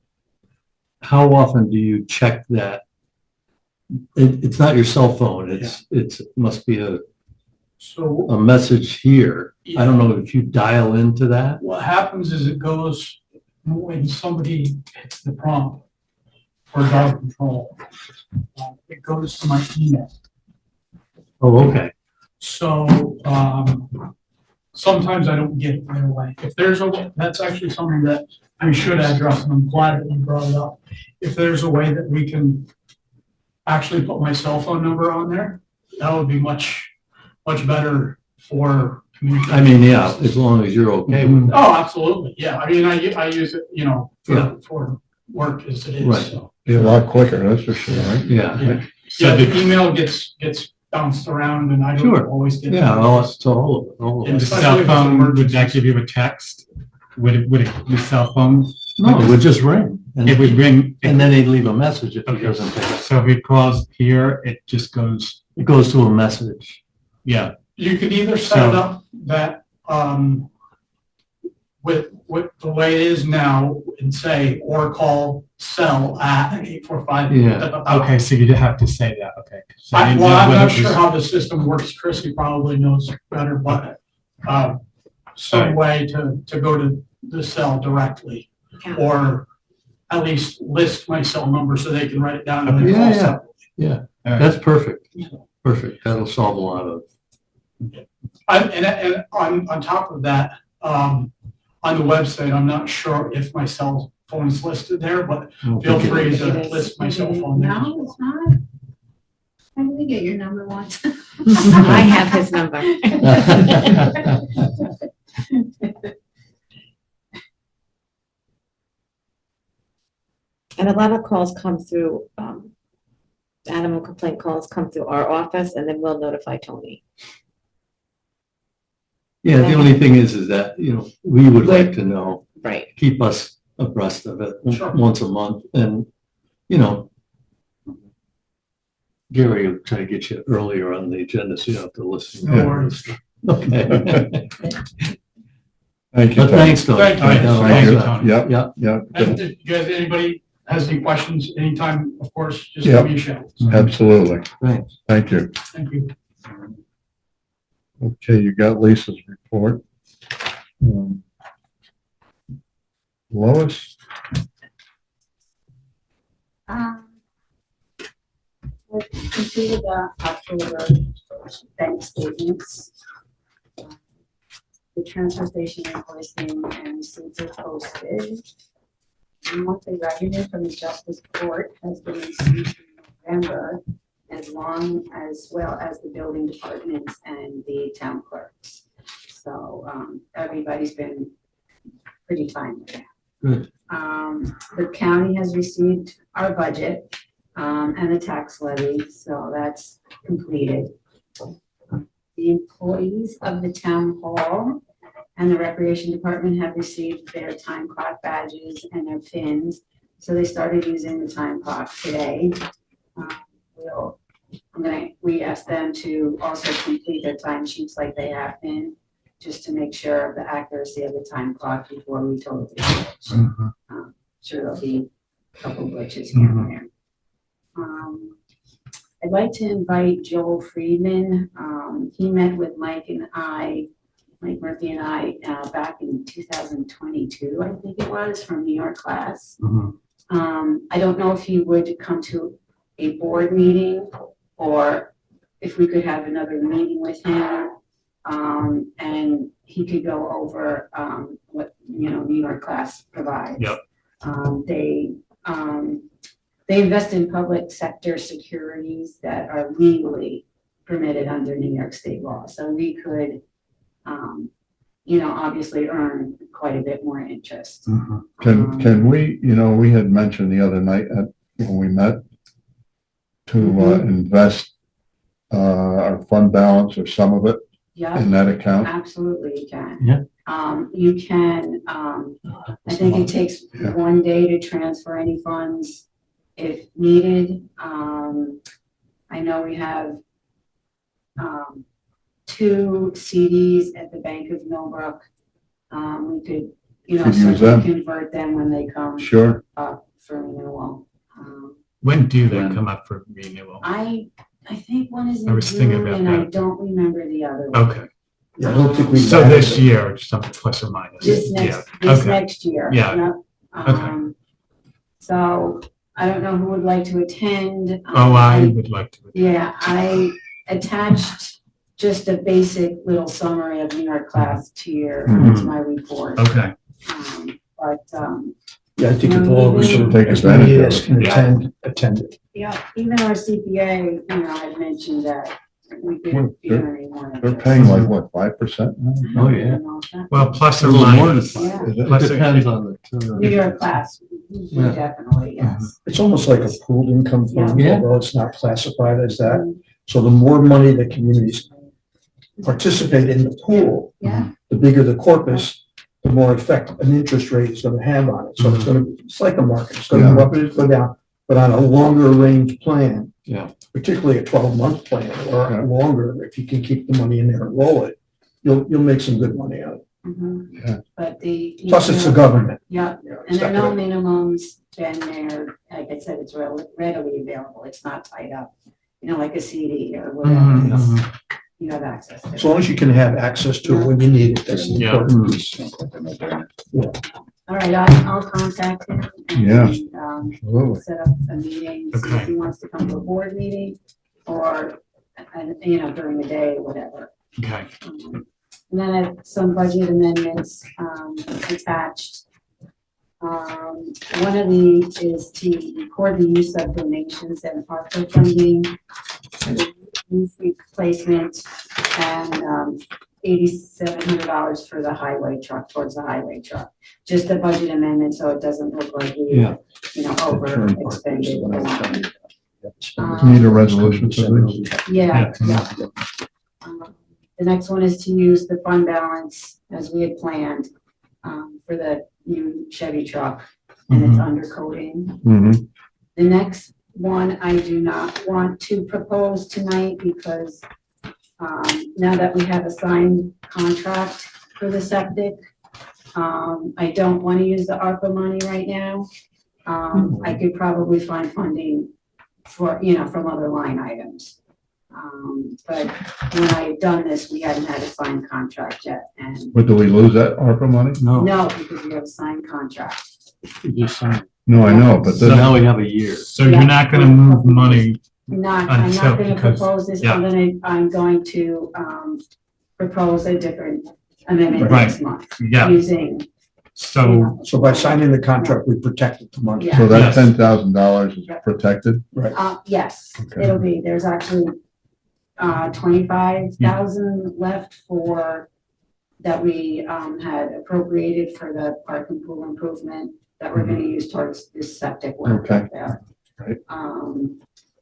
how often do you check that? It's not your cell phone, it must be a message here. I don't know if you dial into that. What happens is it goes when somebody hits the prompt for dog control. It goes to my email. Oh, okay. So, sometimes I don't get it right away. If there's that's actually something that we should address, and I'm glad that you brought it up. If there's a way that we can actually put my cell phone number on there, that would be much better for communication. I mean, yeah, as long as you're okay with that. Oh, absolutely. Yeah. I mean, I use it, for work as it is. Right. So. Be a lot quicker, that's for sure, right? Yeah. Yeah, the email gets bounced around and I don't Sure. always get. Yeah, all of it. Yeah. The Especially cell if it's an phone, would emergency. that give you a text? Would it, the cell phone? No, it would just ring. It would ring. And then they'd leave a message if he Okay. doesn't pick it. So if he calls here, it just goes, It goes to a message. yeah. You could either set it up that, with the way it is now and say, or call cell at 845. Yeah. Okay, so you'd have to say that, okay. So I didn't know I'm whether not it sure was- how the system works. Chrissy probably knows better, but, some way to go to the cell directly or at least list my cell number so they can write it down. Okay. and Yeah, call yeah. All right. That's perfect. Perfect. That'll solve a lot of. And on top of that, on the website, I'm not sure if my cell phone is listed there, but feel free to list my cell phone there. No, it's not. How did we get your number once? I have his number. And a lot of calls come through, animal complaint calls come through our office, and then we'll notify Tony. Yeah, the only thing is that, we would like to know, Right. keep us abreast of it Sure. once a month and, Gary will try to get you earlier on the agenda so you don't have to listen. No worries. Okay. Thank you. But Tom. thanks, Tony. Thank you. No, Thank you, that's- Tony. Yep, Yeah, yep, And if you guys, anybody has any questions, anytime, of course, just Yeah. give me a shout. absolutely. thanks. Thank you. Thank you. Okay, you got Lisa's report. Lois? We've completed the October bank statements. The transfer station invoicing and receipts are posted. The monthly revenue from the justice court has been received in November, as well as the building departments and the town clerks. So, everybody's been pretty fine with that. Good. The county has received our budget, and the tax levy, so that's completed. The employees of the town hall and the recreation department have received their time clock badges and their pins. So they started using the time clock today. We asked them to also complete their time sheets like they have been, just to make sure of the accuracy of the time clock before we totally switch. Sure there'll be a couple glitches here and there. I'd like to invite Joel Friedman. He met with Mike Murphy and I, back in 2022, I think it was, from New York class. I don't know if he would come to a board meeting or if we could have another meeting with him. And he could go over, what, New York class provides. Yep. They invest in public sector securities that are legally permitted under New York state law. So we could, obviously earn quite a bit more interest. Can we, we had mentioned the other night when we met to invest our fund balance or some of it Yeah, in that account? absolutely you can. Yeah. You can, I think it takes Yeah. 1 day to transfer any funds if needed. I know we have 2 CDs at the Bank of Millbrook. We could, Could use certainly them. convert them when they come Sure. up for renewal. When do they come up for renewal? I think one is I in was thinking June about and I that. don't remember the other one. Okay, Yeah, I don't think we. so this year, something plus or minus. This Yeah, next okay. next year. Yeah. Yep. Okay. So I don't know who would like to attend. Oh, I would like to. Yeah, I attached just a basic little summary of New York class to to my report. Okay, But, Yeah, I think if all of us Should are, take as advantage many of as it. can attend it. yeah, even our CPA, I've mentioned that we Well, could be they're- earning more. They're paying like, what, 5% now? Oh, yeah. well, plus A or little more than minus. five. Yeah. Is it? Plus It or- depends on the. New York class, Yeah. definitely, yes. It's almost like a pooled income fund, Yeah. although it's not classified as that. So the more money the communities participate in the pool, Yeah, the bigger the corpus, the more effect an interest rate is gonna have on it. So it's like a market. It's gonna go up and go down, but on a longer range plan. Yeah. Particularly a 12-month plan or Yeah. longer, if you can keep the money in there and roll it, you'll make some good money on it. Yeah. but the. Plus, it's the government. Yeah, you know, and there are no it's not minimums, been there, like I said, it's readily available, it's not tied up, like a CD or whatever, Mhm. you have access to As it. long as you can have access to it when you need it, that's the Yeah. important piece. All right, I'll contact him. And, Yeah. We'll set up a meeting, see if he wants to come to a board meeting or, during the day or whatever. Okay. And then I have some budget amendments, attached. One of these is to record the use of donations and ARPA funding, roof replacement, and, $8,700 for the highway truck, towards the highway truck. Just a budget amendment, so it doesn't look like we, Yeah. over expended. Need a resolution for this? Yeah. The next one is to use the fund balance as we had planned, for the new Chevy truck, and it's under coding. Mm-hmm. The next one I do not want to propose tonight because now that we have a signed contract for the septic, I don't want to use the ARPA money right now. I could probably find funding for, from other line items. But when I had done this, we hadn't had a signed contract yet, and But do we lose that ARPA money? No, no, because we have a signed contract. you just signed. No, I know, but So this, now we have a year. So you're not gonna move money, I'm not Until- gonna because- propose this, yeah. I'm going to, propose a different amendment Right. next month, yeah, using, so, So by signing the contract, we protected the money. Yeah. so that Yes. $10,000 is protected? yes, Okay. it'll be, there's actually, 25,000 left for, that we, had appropriated for the park and pool improvement that we're gonna use towards this septic work Okay. up there. Right.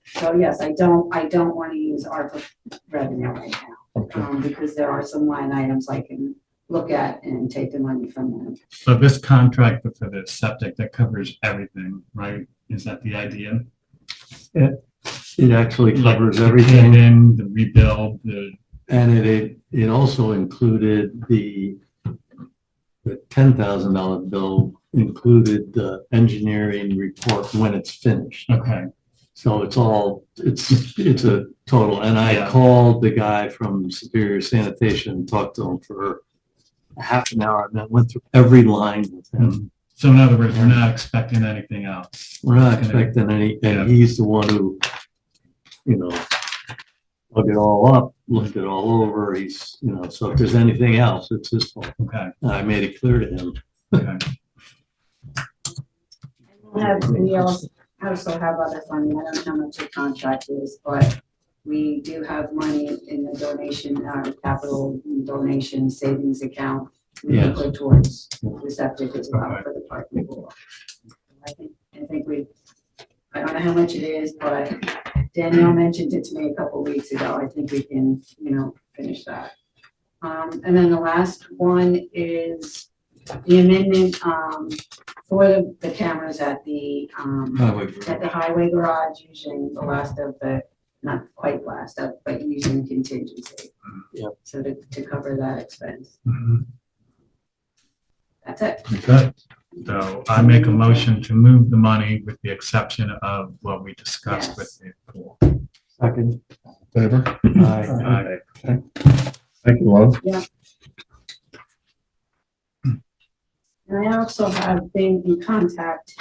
So yes, I don't want to use ARPA revenue right now. Okay. Because there are some line items I can look at and take the money from them. so this contract for the septic, that covers everything, right? Is that the idea? It actually covers Like the everything. paving, the rebuild, And it also included the $10,000 bill included the engineering report when it's finished. okay, So it's a total. And I Yeah. called the guy from Superior Sanitation, talked to him for a half an hour, and then went through every line with him. so in other words, we're not expecting anything else. We're not expecting any, Yeah. and he's the one who, look it all up, looked it all over. He's, so if there's anything else, it's his fault. Okay, I made it clear to him. okay, We also have other funding, I don't know how much your contract is, but we do have money in the donation, capital donation savings account. We can Yes. put towards the septic as well Okay. for the park and pool. I think I don't know how much it is, but Danielle mentioned it to me a couple weeks ago. I think we can, finish that. And then the last one is the amendment, for the cameras at the highway garage, using the last of the, not quite last of, but using contingency. Yep. So to cover that expense. Mhm. That's it. Okay. So I make a motion to move the money with the exception of what we discussed Yes. with the pool. Second. Favor? Aye. Thank you, Love. And I also have been in contact,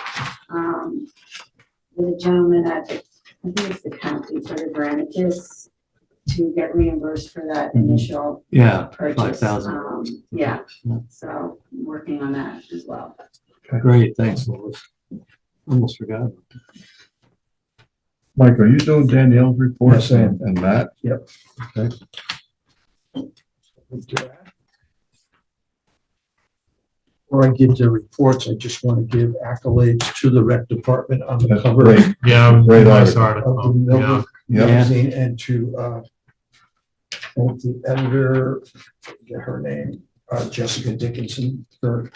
with a gentleman at, I think it's the county for the Granicus, to get reimbursed for that initial Yeah, purchase. 5,000. Yeah, so I'm working on that as well. Great, thanks, Lois. Almost forgot. Mike, are you doing Danielle's report Yes, I am. and Matt? Yep. Okay. Before I give the reports, I just want to give accolades to the rec department on the That's cover great. Yeah, it was a Great nice article. article. of the Yeah. Millbrook Yep. magazine, and to thank the editor, get her name, Jessica Dickinson, for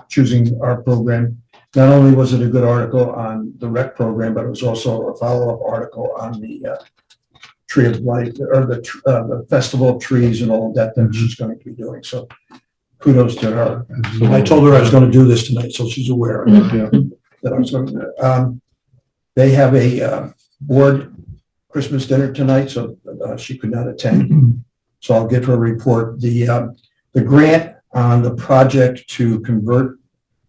choosing our program. Not only was it a good article on the rec program, but it was also a follow-up article on the Tree of Life, or the Festival of Trees and all of that she's going to be doing. So kudos to her. I told her I was going to do this tonight, so she's aware of it, Yeah. that I was going to. They have a board Christmas dinner tonight, so she could not attend. So I'll give her a report. The grant on the project to convert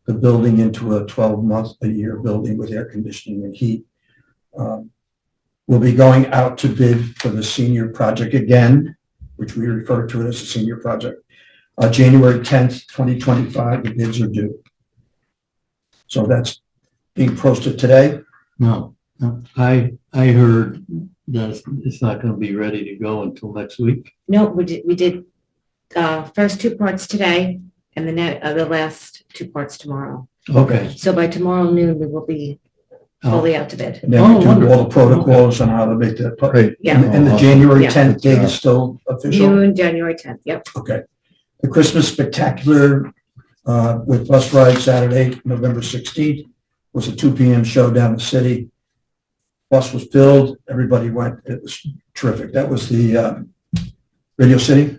the building into a 12-month-a-year building with air conditioning and heat. We'll be going out to bid for the senior project again, which we refer to it as a senior project. January 10th, 2025, the bids are due. So that's being posted today. No, I heard that it's not gonna be ready to go until next week. No, we did, first two parts today and the last two parts tomorrow. Okay. So by tomorrow noon, we will be fully out to bid. And then we do all the protocols on how to make that. Great. Yeah. And the January Yeah. 10th date is still official? June, January 10th, yep. Okay. The Christmas Spectacular with bus ride Saturday, November 16th, was a 2 p.m. show down the city. Bus was filled, everybody went, it was terrific. That was the Radio City,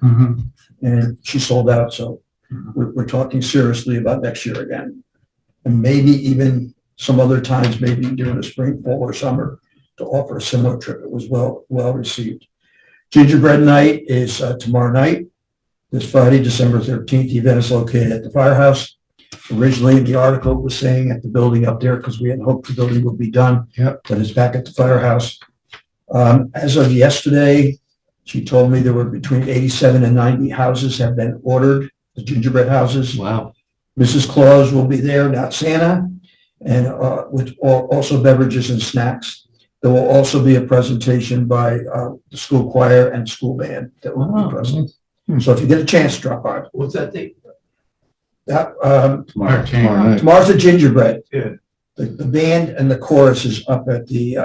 and she sold out, so we're talking seriously about next year again. And maybe even some other times, maybe during the spring, fall, or summer, to offer a similar trip. It was well received. Gingerbread Night is tomorrow night, this Friday, December 13th. The event is located at the firehouse. Originally, the article was saying at the building up there, because we had hoped the building would be done. Yep. But it's back at the firehouse. As of yesterday, she told me there were between 87 and 90 houses have been ordered, the gingerbread houses. Wow. Mrs. Claus will be there, not Santa, and with also beverages and snacks. There will also be a presentation by the school choir and school band that will be present. So if you get a chance, drop by. What's that date? That, Tomorrow night. tomorrow's the gingerbread. Yeah. The band and the chorus is up at the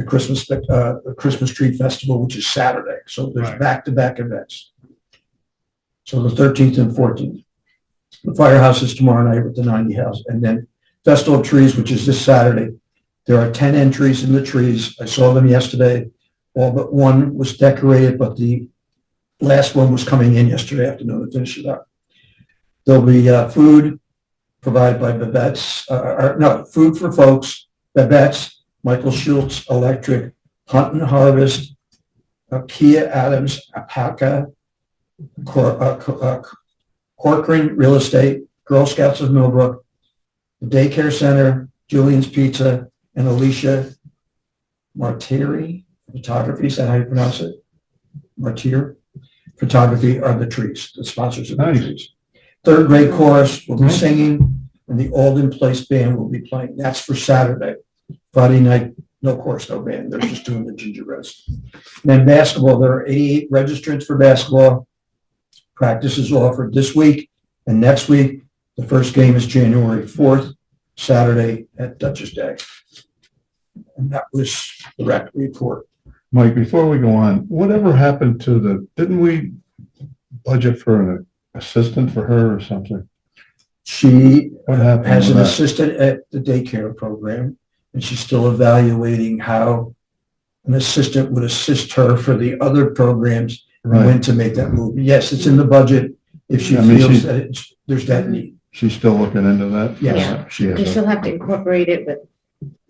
Christmas Tree Festival, which is Saturday. So there's Right. back-to-back events. So the 13th and 14th. The firehouse is tomorrow night with the 90 house. And then Festival of Trees, which is this Saturday. There are 10 entries in the trees. I saw them yesterday. All but one was decorated, but the last one was coming in yesterday afternoon to finish it up. There'll be food provided by Babette's, Food for Folks, Babette's, Michael Schultz Electric, Hunt and Harvest, Kia Adams, Apaka, Corcoran Real Estate, Girl Scouts of Millbrook, the Daycare Center, Julian's Pizza, and Alicia Martiri Photography. Is that how you pronounce it? Martir Photography are the trees, the sponsors of the Nice. trees. Third grade chorus will be singing, and the Alden Place Band will be playing. That's for Saturday. Friday night, no chorus, no band. They're just doing the gingerbreads. And then basketball, there are 88 registrants for basketball. Practice is offered this week and next week. The first game is January 4th, Saturday at Dutchess Day. And that was the rec report. Mike, before we go on, whatever happened to didn't we budget for an assistant for her or something? She What happened has with an that? assistant at the daycare program, and she's still evaluating how an assistant would assist her for the other programs and Right. when to make that move. Yes, it's in the budget if she I mean, feels she's- that there's that need. She's still looking into that? Yes. She You has still a, have to incorporate it with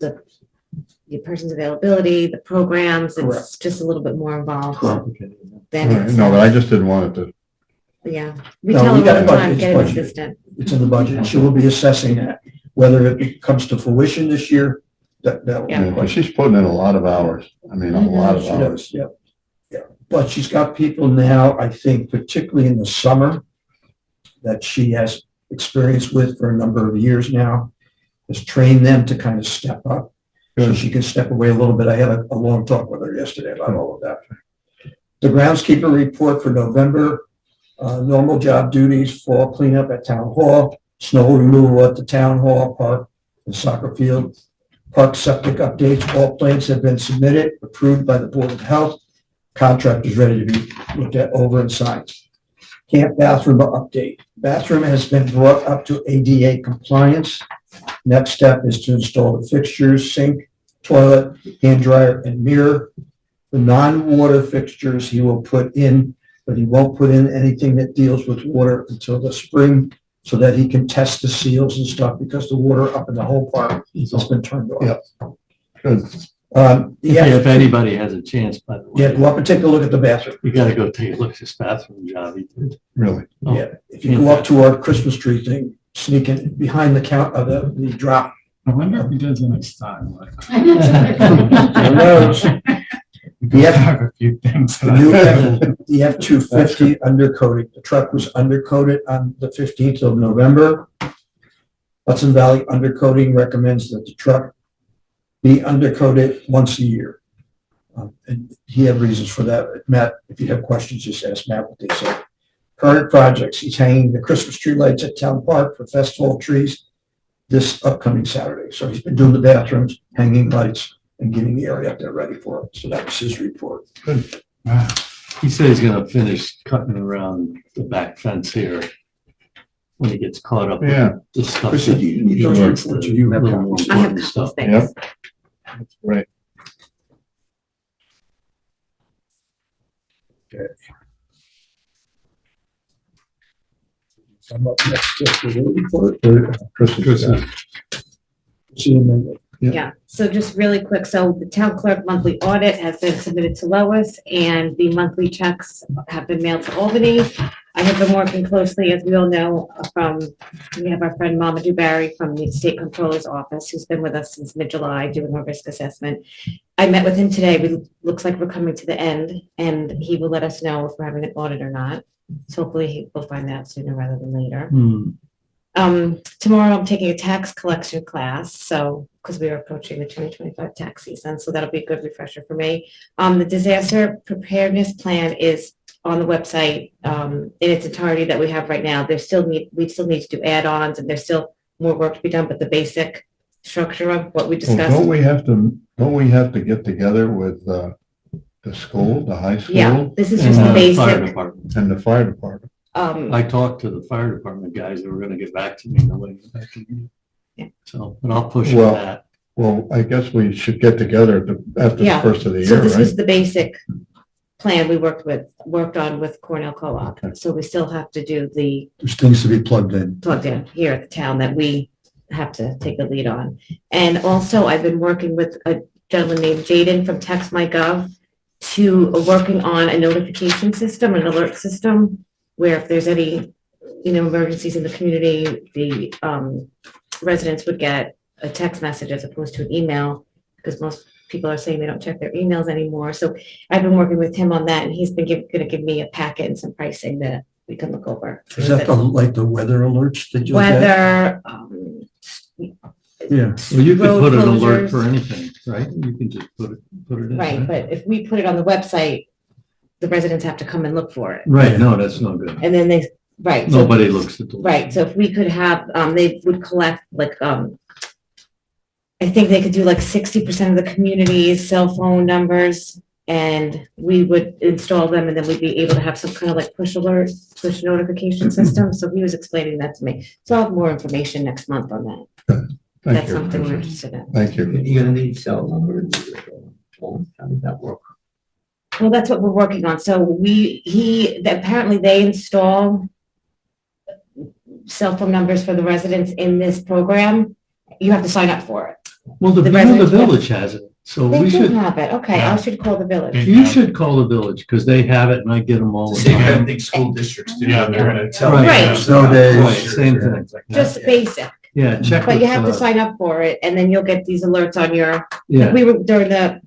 the person's availability, the programs. It's Correct. just a little bit more involved Complicated. than Right, it's, no, but I just didn't want it to, yeah. We No, tell we her got all a the budget, time, it's get an budgeted. assistant. It's in the budget, and she will be assessing that. Whether it comes to fruition this year, that will be Yeah. the yeah, 'cause question. she's putting in a lot of hours. I mean, a lot of She hours. does, yeah. Yeah, but she's got people now, I think, particularly in the summer, that she has experience with for a number of years now, has trained them to kind of step up. So Good. she can step away a little bit. I had a long talk with her yesterday about all of that. The groundskeeper report for November, normal job duties, fall cleanup at town hall, snow removal at the town hall, park, and soccer field. Park septic updates, all plans have been submitted, approved by the Board of Health. Contract is ready to be looked at over and signed. Camp bathroom update. Bathroom has been brought up to ADA compliance. Next step is to install the fixtures, sink, toilet, hand dryer, and mirror. The non-water fixtures he will put in, but he won't put in anything that deals with water until the spring so that he can test the seals and stuff because the water up in the whole park has been turned off. Yep. Good. If anybody has a chance, by the Yeah, way, go up and take a look at the bathroom. you gotta go take a look at this bathroom job he did. Really? Oh, Yeah, if you go up to our Christmas tree thing, sneaking behind the count of the drop. I wonder if he does it next time. Who knows? We have a few things. The new the F-250 undercoating. The truck was undercoated on the 15th of November. Hudson Valley Undercoating recommends that the truck be undercoated once a year. And he had reasons for that. Matt, if you have questions, just ask Matt what they said. Current projects, he's hanging the Christmas tree lights at Town Park for Festival of Trees this upcoming Saturday. So he's been doing the bathrooms, hanging lights, and getting the area up there ready for it. So that was his report. He said he's gonna finish cutting around the back fence here when he gets caught up Yeah. with the stuff. Chrissy, do you need those reports, or do you have Little more copies? I have important stuff. things. That's right. I'm up next to the report. Christmas. See you in a minute. Yeah, so just really quick, so the town clerk monthly audit has been submitted to Lois, and the monthly checks have been mailed to Albany. I have been working closely, as we all know, we have our friend Mamadou Barry from the State Controller's Office, who's been with us since mid-July doing our risk assessment. I met with him today, looks like we're coming to the end, and he will let us know if we're having an audit or not. So hopefully he will find out sooner rather than later. Tomorrow I'm taking a tax collection class, so, because we are approaching the 2025 tax season, so that'll be a good refresher for me. The disaster preparedness plan is on the website, in its entirety that we have right now. We still need to do add-ons, and there's still more work to be done, but the basic structure of what we Well, discussed. don't we have to get together with, the school, the high school? Yeah, this is And just the the fire basic, department. And the fire department? I talked to the fire department guys, they were gonna get back to me, nobody got back to me. Yeah. So, but I'll push for Well, that. Well, I guess we should get together after the Yeah. first of the so year, this right? was the basic plan we worked on with Cornell Co-op. Okay. So we still have to do the There's things to be plugged in. plugged in here at the town that we have to take the lead on. And also, I've been working with a gentleman named Jaden from TextMyGov to working on a notification system, an alert system, where if there's any, emergencies in the community, the residents would get a text message as opposed to an email, because most people are saying they don't check their emails anymore. So I've been working with him on that, and he's been gonna give me a packet and some pricing that we can look over. Is that like the weather alerts that you'll get? Weather, Yeah. Well, you could road put an alert closures. for anything, right? You can just put it in. right, but if we put it on the website, the residents have to come and look for it. Right, no, that's no good. And then they, right. so- Nobody looks at the. Right, so if we could have, they would collect I think they could do like 60% of the community's cell phone numbers, and we would install them, and then we'd be able to have some kind of like push alert, push notification system. So he was explaining that to me. So I'll have more information next month on that. Thank That's you. something we're interested in. Thank you. You're gonna need cell numbers. How does that work? Well, that's what we're working on. So apparently they install cell phone numbers for the residents in this program. You have to sign up for it. Well, the The residents- village has it, so They we do should, have it. Okay, I should call the village. you should call the village, because they have it and I get them all the Same kind of time. thing school districts do. Yeah, They're gonna tell. Right. Right. Snow days. Right, same thing. Just basic, Yeah, check. but you with, have to sign up for it, and then you'll get these alerts on your, Yeah, we were, during the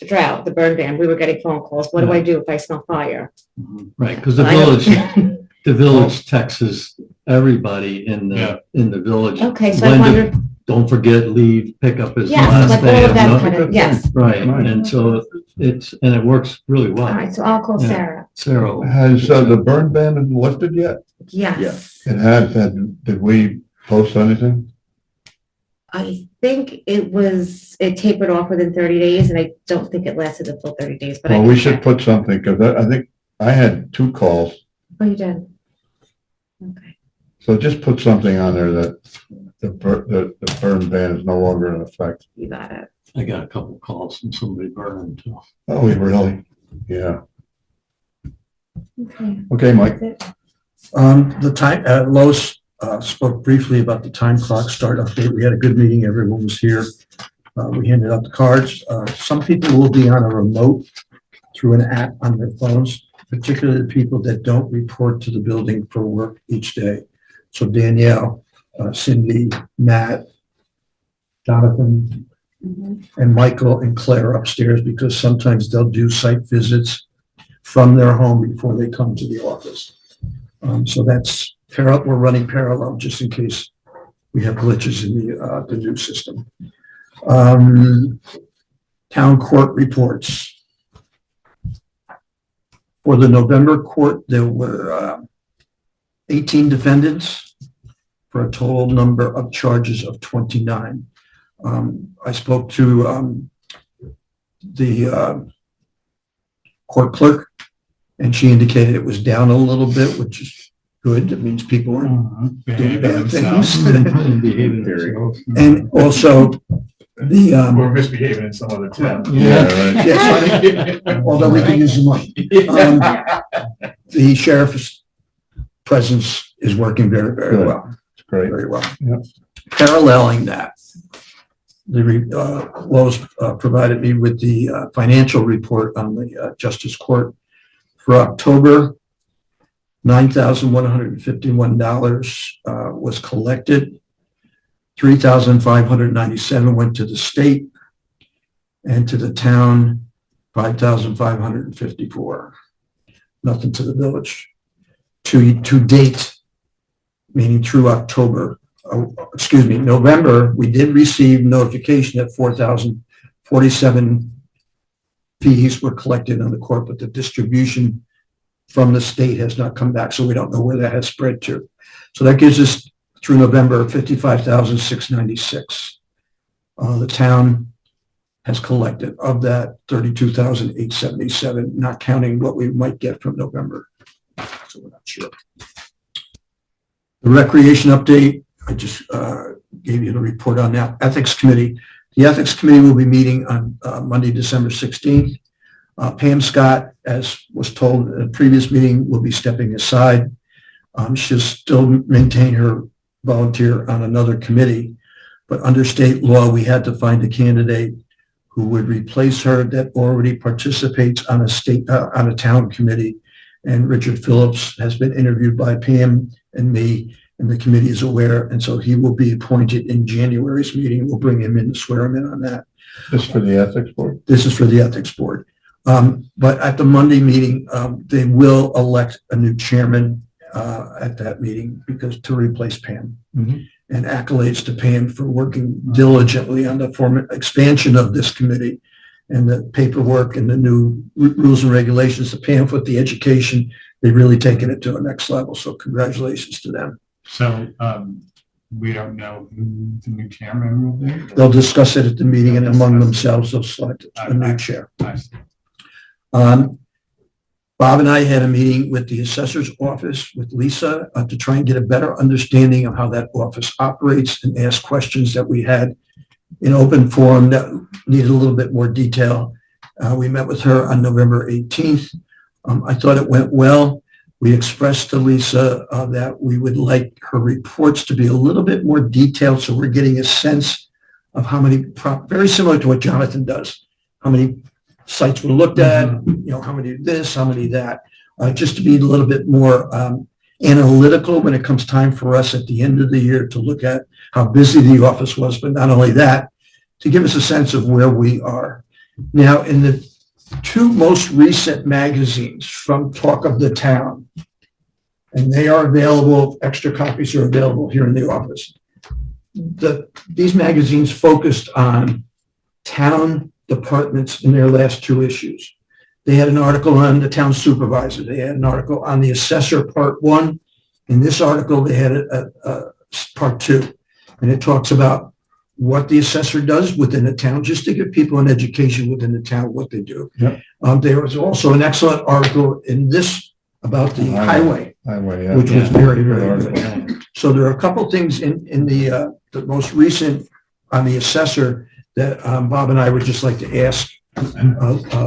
drought, the burn ban, we were getting phone calls. What do I do if I smell fire? right, because the I know. village texts everybody in Yeah. the village. Okay, so I when to- wondered, Don't forget, leave, pick up his yes, last like day. all of of that no- kind of, yes. Right, and so it works really All well. right, so I'll call Yeah. Sarah. Sarah. Has the burn ban been lifted yet? Yes. It has, did we post anything? I think it tapered off within 30 days, and I don't think it lasted the full 30 days, but I Well, can we should check. put something, because I think I had 2 calls, Oh, you did? Okay. so just put something on there that the burn ban is no longer in effect. You got it. I got a couple calls from somebody burning too. Oh, really? Yeah. Okay. Okay, Mike. That's it. The time, Lois spoke briefly about the time clock start update. We had a good meeting. Everyone was here. We handed out the cards. Some people will be on a remote through an app on their phones, particularly the people that don't report to the building for work each day. So Danielle, Cindy, Matt, Jonathan, and Michael and Claire upstairs, because sometimes they'll do site visits from their home before they come to the office. So that's we're running parallel just in case we have glitches in the new system. Town court reports. For the November court, there were 18 defendants for a total number of charges of 29. I spoke to the court clerk, and she indicated it was down a little bit, which is good. It means people aren't doing bad things. And also the We're misbehaving in some other town. yes, although we can use the money. The sheriff's presence is working very, very Good. well. It's great. Very well. Yep. Paralleling that, Lois provided me with the financial report on the Justice Court for October. $9,151 was collected. 3,597 went to the state, and to the town, 5,554. Nothing to the village. To date, meaning through October, November, we did receive notification that 4,047 fees were collected on the court, but the distribution from the state has not come back, so we don't know where that has spread to. So that gives us through November 55,696. The town has collected of that 32,877, not counting what we might get from November. So we're not sure. The recreation update, I just gave you the report on that. Ethics Committee. The Ethics Committee will be meeting on Monday, December 16th. Pam Scott, as was told in a previous meeting, will be stepping aside. She'll still maintain her volunteer on another committee, but under state law, we had to find a candidate who would replace her that already participates on a town committee. And Richard Phillips has been interviewed by Pam and me, and the committee is aware, and so he will be appointed in January's meeting. We'll bring him in to swear him in on that. This for the ethics board? This is for the ethics board. But at the Monday meeting, they will elect a new chairman at that meeting to replace Pam. Mhm. And accolades to Pam for working diligently on the expansion of this committee and the paperwork and the new rules and regulations. To Pam with the education, they've really taken it to the next level. So congratulations to them. So, we don't know who the new chairman will be? They'll discuss it at the meeting, and among themselves, they'll select a new chair. I see. Bob and I had a meeting with the assessor's office with Lisa to try and get a better understanding of how that office operates and ask questions that we had in open forum that needed a little bit more detail. We met with her on November 18th. I thought it went well. We expressed to Lisa that we would like her reports to be a little bit more detailed, so we're getting a sense of how many, very similar to what Jonathan does, how many sites were looked at, how many this, how many that, just to be a little bit more analytical when it comes time for us at the end of the year to look at how busy the office was, but not only that, to give us a sense of where we are. Now, in the two most recent magazines from Talk of the Town, and they are available, extra copies are available here in the office. These magazines focused on town departments in their last two issues. They had an article on the town supervisor. They had an article on the assessor, part one. In this article, they had a part two. And it talks about what the assessor does within the town, just to give people an education within the town, what they do. Yep. There was also an excellent article in this about the highway, Yeah. which was very, very Good good. article. So there are a couple things in the most recent on the assessor that Bob and I would just like to ask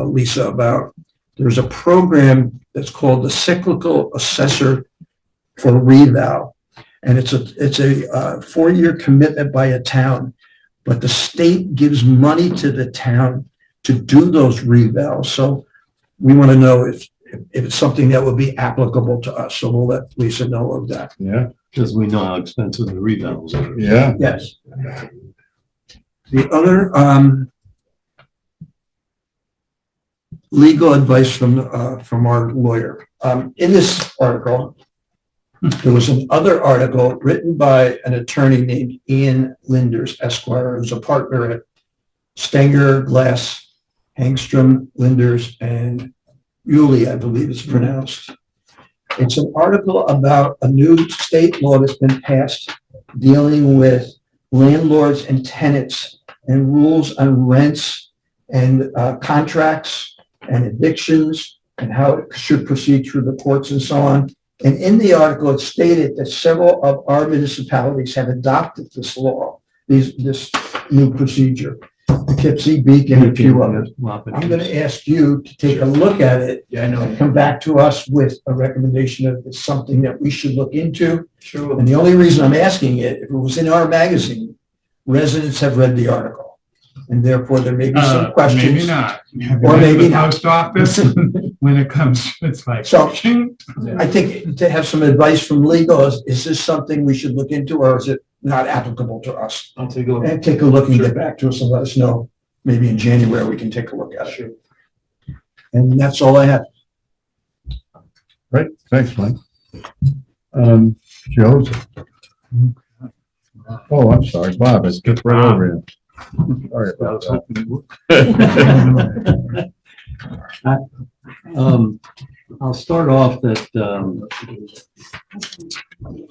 Lisa about. There's a program that's called the Cyclical Assessor for Reval, and it's a 4-year commitment by a town, but the state gives money to the town to do those revals. So we want to know if it's something that would be applicable to us. So we'll let Lisa know of that. Yeah, Because we know how expensive the revals are. yeah. Yes. The other, legal advice from our lawyer. In this article, there was another article written by an attorney named Ian Linders Esquire, who's a partner at Stenger, Glass, Hangstrom, Linders, and Yulee, I believe it's pronounced. It's an article about a new state law that's been passed dealing with landlords and tenants and rules on rents and contracts and evictions and how it should proceed through the courts and so on. And in the article, it stated that several of our municipalities have adopted this law, this new procedure. Poughkeepsie, Beacon, and a few others. I'm going to ask you to take a look at it. Yeah, I know. And come back to us with a recommendation of it's something that we should look into. Sure. And the only reason I'm asking it, if it was in our magazine, residents have read the article. And therefore, there may be some questions. Maybe not. Or maybe The not. Post office, when it comes, it's like. So- shing. I think to have some advice from legal, is this something we should look into, or is it not applicable to us? I'll take a look. And take a look and get back to us and let us know. Maybe in January, we can take a look at it. Sure. And that's all I have. Right, thanks, Mike. Joseph. Oh, I'm sorry, Bob, I skipped right over you. Sorry about that. I'll start off that,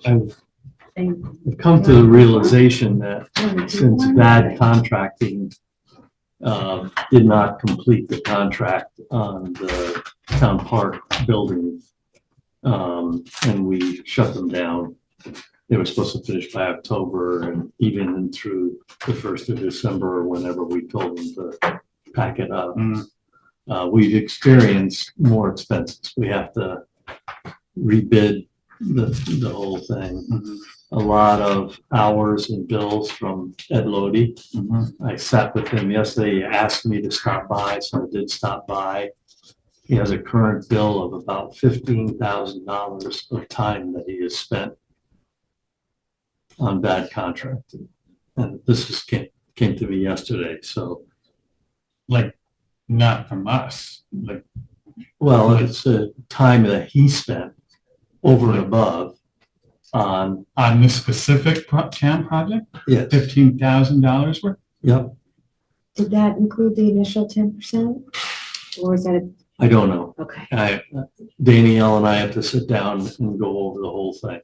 I've come to the realization that since bad contracting did not complete the contract on the town park buildings, and we shut them down. They were supposed to finish by October and even through the 1st of December, or whenever we told them to pack it up. We've experienced more expenses. We have to rebid the whole thing. A lot of hours and bills from Ed Lodi. I sat with him yesterday. He asked me to stop by, so I did stop by. He has a current bill of about $15,000 of time that he has spent on bad contracting. And this is came to me yesterday, so. Like, not from us, like, Well, it's a time that he spent over and above on, on this specific town project, yes, $15,000 worth? yep, Did that include the initial 10%? Or is that, I don't know. okay. Danielle and I have to sit down and go over the whole thing.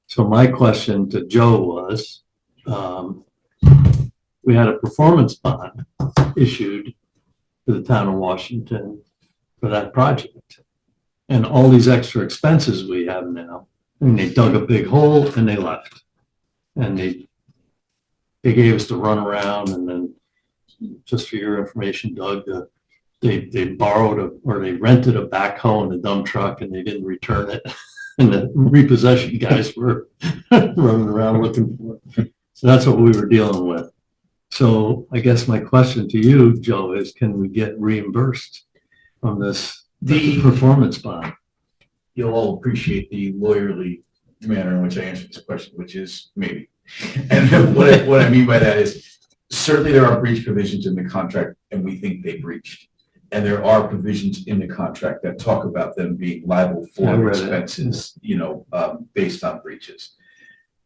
So my question to Joe was, we had a performance bond issued to the town of Washington for that project. And all these extra expenses we have now, and they dug a big hole and they left. And they gave us the runaround, and then, just for your information, Doug, they borrowed or they rented a backhoe and a dump truck and they didn't return it. And the repossession guys were running around looking for it. So that's what we were dealing with. So I guess my question to you, Joe, is can we get reimbursed from this The- performance bond? You'll all appreciate the lawyerly manner in which I answered this question, which is maybe. And what I mean by that is certainly there are breach provisions in the contract and we think they breached. And there are provisions in the contract that talk about them being liable I for read it. expenses, based on breaches.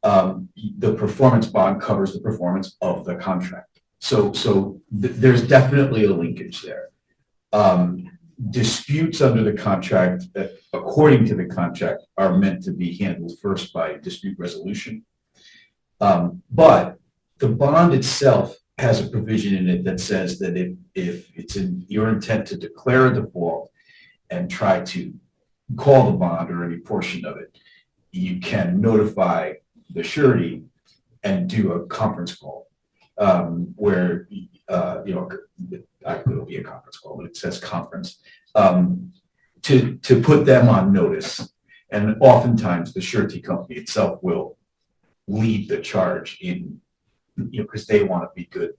The performance bond covers the performance of the contract. So there's definitely a linkage there. Disputes under the contract that, according to the contract, are meant to be handled first by dispute resolution. But the bond itself has a provision in it that says that if it's in your intent to declare a default and try to call the bond or any portion of it, you can notify the surety and do a conference call, where, it'll be a conference call, but it says conference, to put them on notice. And oftentimes the surety company itself will lead the charge in, because they want to be good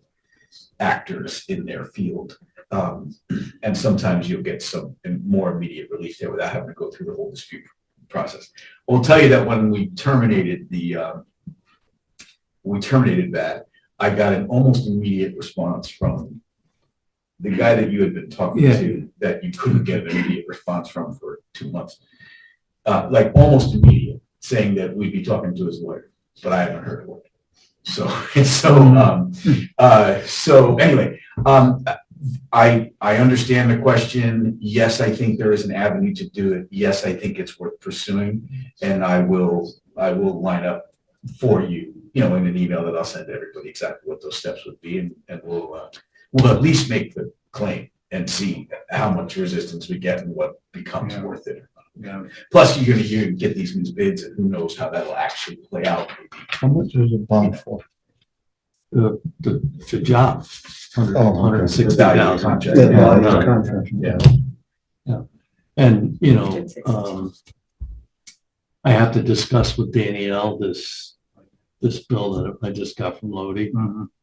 actors in their field. And sometimes you'll get some more immediate relief there without having to go through the whole dispute process. I'll tell you that when we terminated that, I got an almost immediate response from the guy that you had been talking to, that you couldn't get an immediate response from for 2 months. Like almost immediate, saying that we'd be talking to his lawyer, but I haven't heard a word. So anyway, I understand the question. Yes, I think there is an avenue to do it. Yes, I think it's worth pursuing, and I will line up for you, in an email that I'll send to everybody exactly what those steps would be, and we'll at least make the claim and see how much resistance we get and what becomes worth it. Yeah. Plus, you're going to get these new bids, and who knows how that'll actually play out. How much is a bond for? The job, okay. $160,000. Contract. Yeah. And, I have to discuss with Danielle this bill that I just got from Lodi,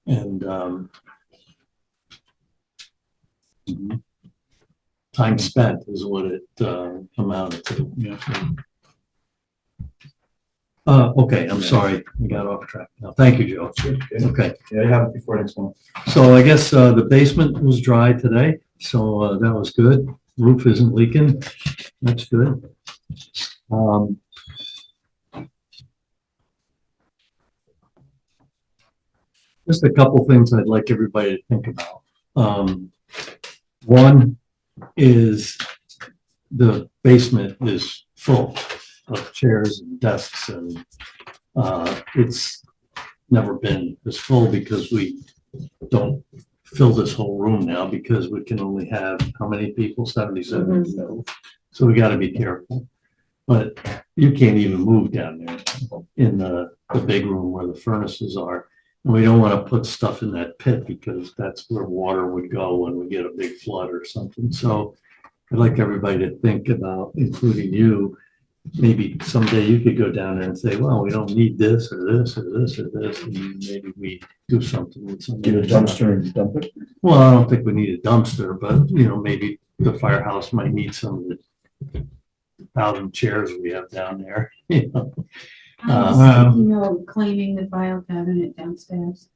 and, time spent is what it amounted to. Okay, I'm sorry, we got off track now. Thank you, Joe. Okay, Yeah, have it before next month. so I guess the basement was dry today, so that was good. Roof isn't leaking. That's good. Just a couple things I'd like everybody to think about. One is the basement is full of chairs and desks, and it's never been as full because we don't fill this whole room now because we can only have how many people? 77. So we got to be careful. But you can't even move down there in the big room where the furnaces are. And we don't want to put stuff in that pit because that's where water would go when we get a big flood or something. So I'd like everybody to think about, including you, maybe someday you could go down there and say, well, we don't need this or this or this or this, and maybe we do something with some. Get a dumpster and dump it? Well, I don't think we need a dumpster, but maybe the firehouse might need some of the 1,000 chairs we have down there. Cleaning the file cabinet downstairs.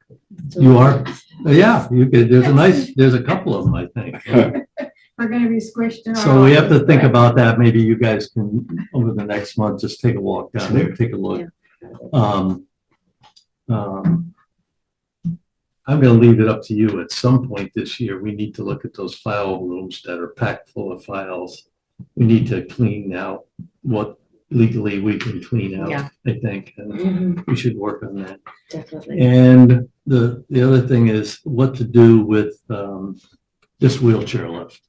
You are? Yeah, you could, there's a couple of them, I think. We're gonna be squished around. So we have to think about that. Maybe you guys can, over the next month, just take a walk down there, take a look. I'm gonna leave it up to you. At some point this year, we need to look at those file rooms that are packed full of files. We need to clean out what legally we can clean out, Yeah. I think, and we should work on that. Definitely. And the other thing is what to do with this wheelchair lift.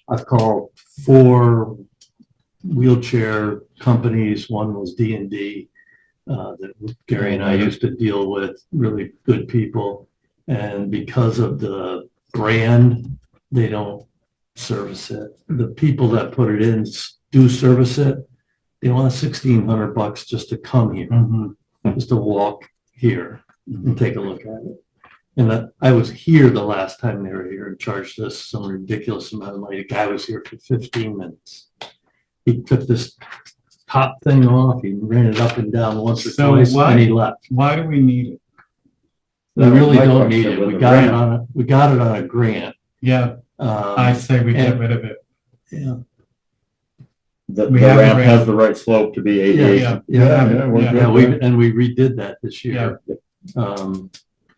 I've called 4 wheelchair companies. One was D&D that Gary and I used to deal with, really good people. And because of the brand, they don't service it. The people that put it in do service it. They want $1,600 just to come here, just to walk here and take a look at it. And I was here the last time they were here and charged us some ridiculous amount of money. The guy was here for 15 minutes. He took this top thing off, he ran it up and down once or twice, and he left. Why do we need it? We really don't need it. We got it on a grant. Yeah, I say we get rid of it. Yeah. The We have a ramp ramp. has the right slope to be ADA. Yeah, we redid that this year.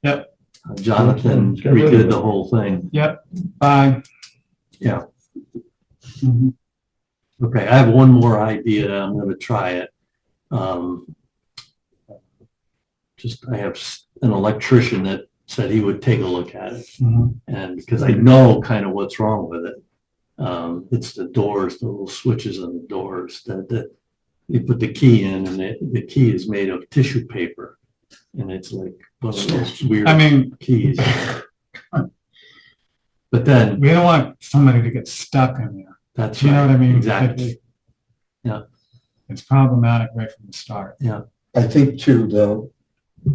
Yep. Jonathan redid the whole thing. Yep, fine. Yeah. Okay, I have one more idea. I'm gonna try it. I have an electrician that said he would take a look at it. And because I know kind of what's wrong with it. It's the doors, the little switches on the doors that you put the key in, and the key is made of tissue paper. And it's like one of those weird keys. But then. We don't want somebody to get stuck in there. That's You know what I mean? Exactly. Yeah. It's problematic right from the start. Yeah. I think too, though,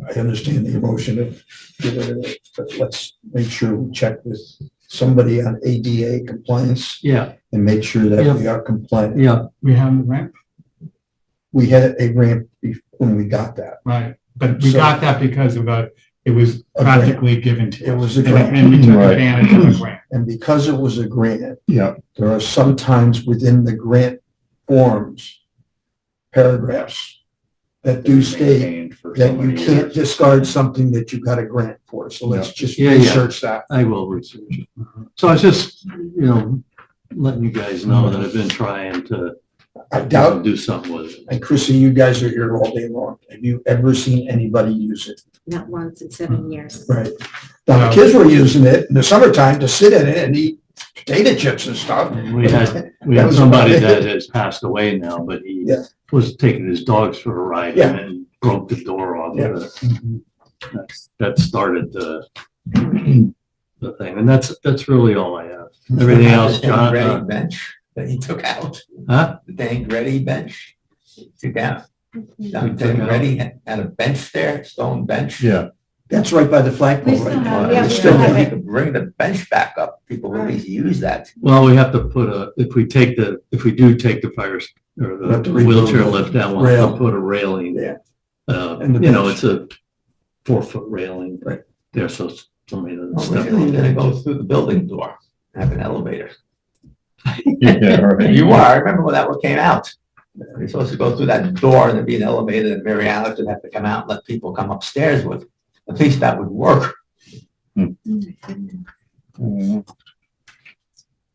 I understand the emotion of getting rid of it, but let's make sure we check with somebody on ADA compliance Yeah, and make sure that we are compliant. yeah, We have the ramp, We had a ramp when we got that. right, but we So- got that because of it was A grant. practically given to us. It was a And- grant. And we took Right. advantage of the grant. And because it was a grant, Yeah, there are some times within the grant forms, paragraphs that do state Maintained for so that you many can't years. discard something that you got a grant for. So let's just Yeah, yeah. research that. I will research it. So I was just, letting you guys know that I've been trying to I doubt, do something with it. and Chrissy, you guys are here all day long. Have you ever seen anybody use it? Not once in 7 years. Right. Now, the kids were using it in the summertime to sit in it and eat potato chips and stuff. We had That had was somebody about it. that has passed away now, but he Yeah. was taking his dogs for a ride Yeah. and broke the door off Yeah. of it. That started the thing, and that's really all I have. Everything else, John, Ready bench that he took out, huh? the dang ready bench, he took out. Down took to out. ready, had a bench there, stone bench. yeah. That's right by the flagpole We still right now. have- Well, yeah, it's we still, still have you it. could bring the bench back up, people really use that. Well, we have to put if we do take the fire, or We have the to rebuild wheelchair the lift down, we'll have rail. to put a railing. Yeah. And the It's bench. a 4-foot railing. Right. There, so somebody doesn't Well, step You're on gonna it. go through the building door, have an elevator. Yeah, right. You are, I remember when that one came out. You're supposed to go through that door and there'd be an elevator and Mary Alice would have to come out and let people come upstairs with. At least that would work.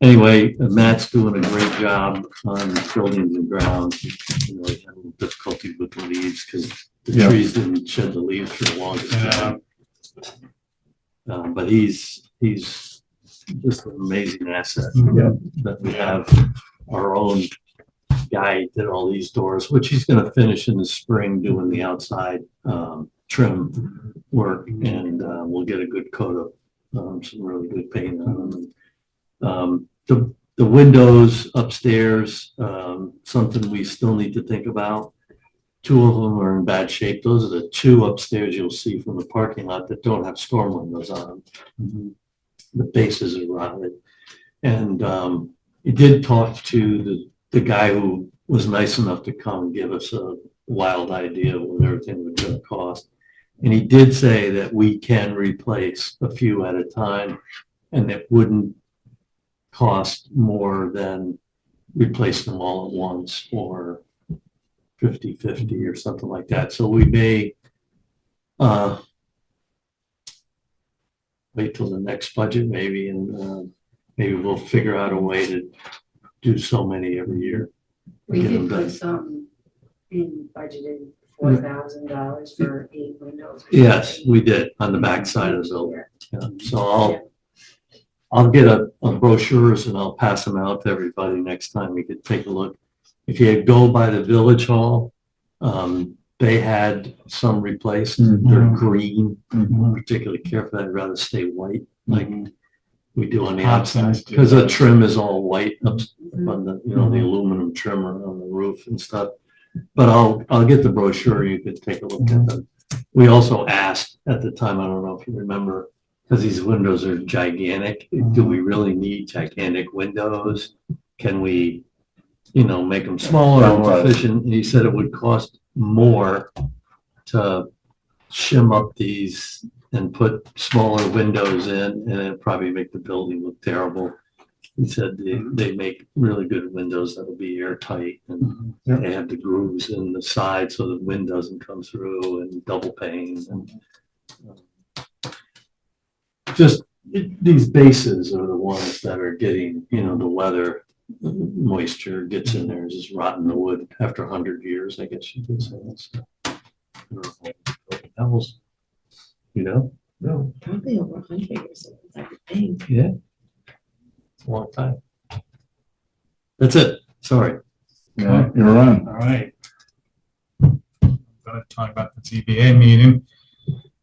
Anyway, Matt's doing a great job on buildings and grounds. He had a little difficulty with the leaves because the Yeah. trees didn't shed the leaves for the longest time. But he's just an amazing asset. Yeah. That we have our own guy did all these doors, which he's gonna finish in the spring doing the outside trim work, and we'll get a good coat of some really good paint on them. The windows upstairs, something we still need to think about. 2 of them are in bad shape. Those are the 2 upstairs you'll see from the parking lot that don't have storm windows on them. The bases are rotted. And he did talk to the guy who was nice enough to come and give us a wild idea of what everything was gonna cost. And he did say that we can replace a few at a time, and it wouldn't cost more than replace them all at once, or 50-50 or something like that. So we may wait till the next budget maybe, and maybe we'll figure out a way to do so many every year. We Get them did done. put some in budgeted $4,000 for 8 windows. Yes, we did on the back side of the building. Yeah, so I'll get a brochures and I'll pass them out to everybody next time we could take a look. If you go by the village hall, they had some replaced. They're green. I'm particularly careful. I'd rather stay white, like we do on the outside, because the trim is all white up on the, the aluminum trimmer on the roof and stuff. But I'll get the brochure. You could take a look at them. We also asked at the time, I don't know if you remember, because these windows are gigantic. Do we really need gigantic windows? Can we, make them smaller and more efficient? And he said it would cost more to shim up these and put smaller windows in, and it'd probably make the building look terrible. He said they make really good windows that'll be airtight, and they have the grooves in the side so the wind doesn't come through, and double panes, and just these bases are the ones that are getting, the weather, moisture gets in there, just rotting the wood after 100 years, I guess you could say. So, I don't know what else, No. Probably over 100 years old, I would think. Yeah. It's a long time. That's it. Sorry. Yeah, you're on. All right. I'm going to talk about the ZBA meeting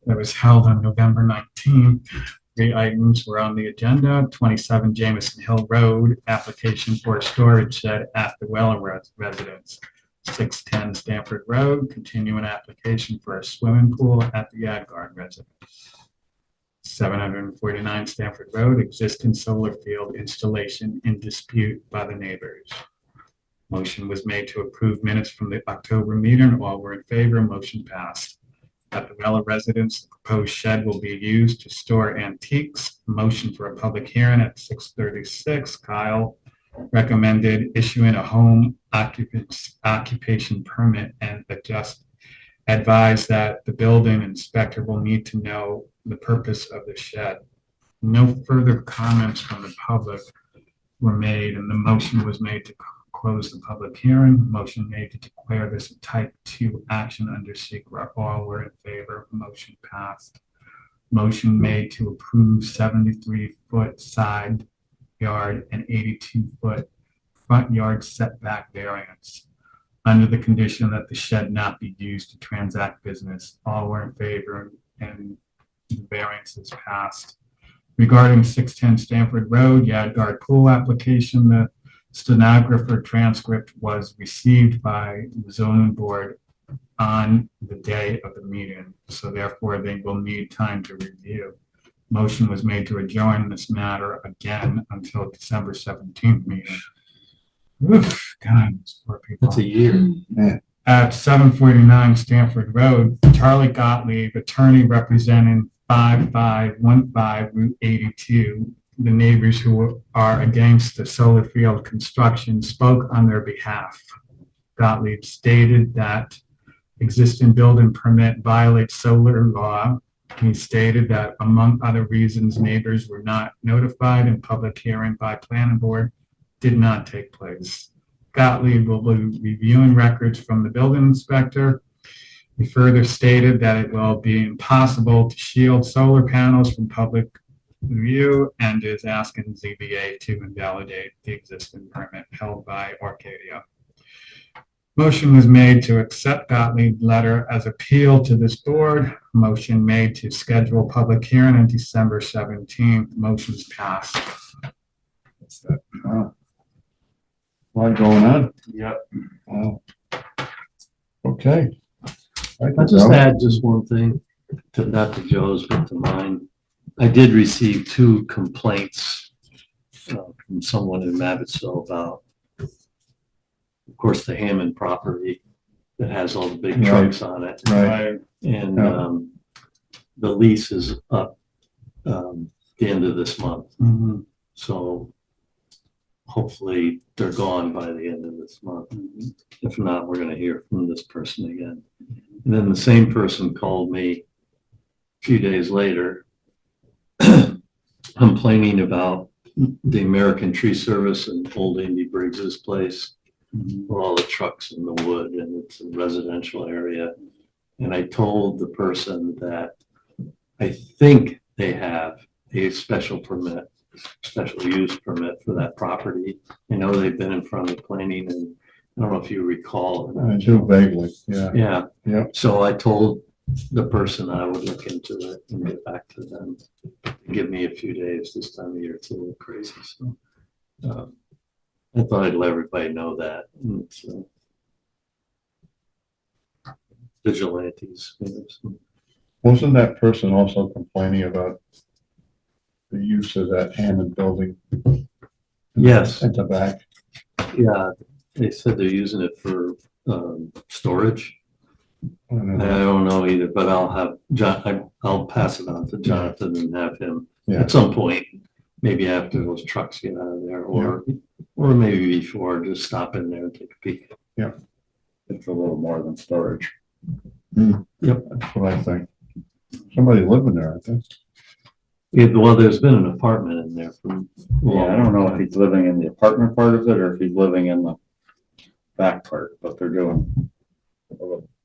that was held on November 19th. 3 items were on the agenda: 27 Jameson Hill Road, application for a storage shed at the Weller residence. 610 Stanford Road, continuing application for a swimming pool at the Yadgard residence. 749 Stanford Road, existing solar field installation in dispute by the neighbors. Motion was made to approve minutes from the October meeting. All were in favor. Motion passed. At the Vella residence, the proposed shed will be used to store antiques. Motion for a public hearing at 6:36. Kyle recommended issuing a home occupation permit and advised that the building inspector will need to know the purpose of the shed. No further comments from the public were made, and the motion was made to close the public hearing. Motion made to declare this a type 2 action under secret. All were in favor. Motion passed. Motion made to approve 73-foot side yard and 82-foot front yard setback variance under the condition that the shed not be used to transact business. All were in favor, and the variance is passed. Regarding 610 Stanford Road, Yadgard pool application, the stenographer transcript was received by the zoning board on the day of the meeting, so therefore they will need time to review. Motion was made to adjourn this matter again until December 17th meeting. Oof, God, these poor people. That's a year. At 749 Stanford Road, Charlie Gottlieb, attorney representing 5515 Route 82, the neighbors who are against the solar field construction, spoke on their behalf. Gottlieb stated that existing building permit violates solar law. He stated that among other reasons, neighbors were not notified and public hearing by planning board did not take place. Gottlieb will be reviewing records from the building inspector. He further stated that it will be impossible to shield solar panels from public review and is asking ZBA to invalidate the existing permit held by Arcadia. Motion was made to accept Gottlieb's letter as appeal to this board. Motion made to schedule public hearing on December 17th. Motion's passed. That's it. Wow. A lot going on. Yep. Wow. Okay. I'll just add just one thing to, not to Joe's, but to mine. I did receive 2 complaints from someone in Mabbittsville about, of course, the Hammond property that has all the big Right. trucks on it. Right. And Yeah. the lease is up the end of this month. Mhm. So hopefully they're gone by the end of this month. If not, we're gonna hear from this person again. And then the same person called me a few days later complaining about the American Tree Service and Old Indy Briggs's place, where all the trucks in the wood, and it's a residential area. And I told the person that I think they have a special permit, special use permit for that property. I know they've been in front of planning, and I don't know if you recall. I do vaguely, yeah. Yeah. Yep. So I told the person I would look into it and get back to them. Give me a few days. This time of year, it's a little crazy, so. I thought I'd let everybody know that. And it's, vigilantes. You know, so. Wasn't that person also complaining about the use of that Hammond building? Yes. At the back? Yeah, they said they're using it for storage. I don't I know. don't know either, but I'll have John, I'll pass it on to Jonathan and have him Yeah. at some point, maybe after those trucks get out of there, or maybe before, just stop in there and take a peek. It's a little more than storage. Yep. That's what I think. Somebody living there, I think. Yeah, well, there's been an apartment in there from. Yeah, I don't know if he's living in the apartment part of it or if he's living in the back part, but they're doing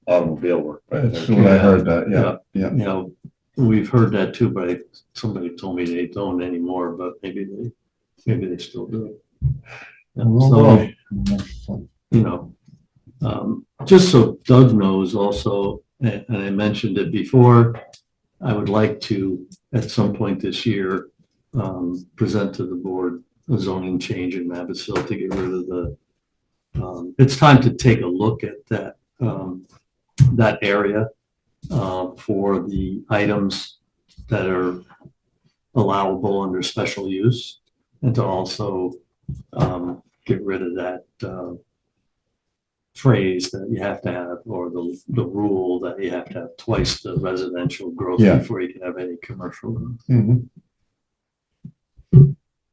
automobile work. back That's there. what I heard that, yeah, You yeah. know, we've heard that too, but somebody told me they don't anymore, but maybe they still do. Yeah, so, you know, just so Doug knows also, and I mentioned it before, I would like to, at some point this year, present to the board a zoning change in Mabbittsville to get rid of the It's time to take a look at that area, for the items that are allowable under special use, and to also, get rid of that, phrase that you have to have, or the rule that you have to have twice the residential growth Yeah. before you can have any commercial growth. Mhm.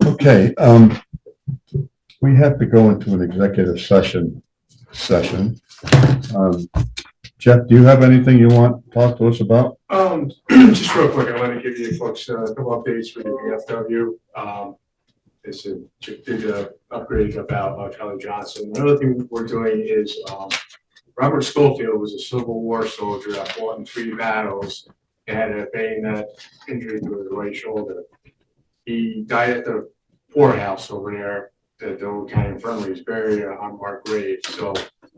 Okay, we have to go into an executive session. Jeff, do you have anything you want to talk to us about? Just real quick, I want to give you folks a couple updates for the VFW. It's a big upgrade about Charlie Johnson. Another thing we're doing is, Robert Schofield was a Civil War soldier that fought in 3 battles and had a bayonet injury to his right shoulder. He died at the poorhouse over there at the old county infirmary. He's buried on Mark grave. So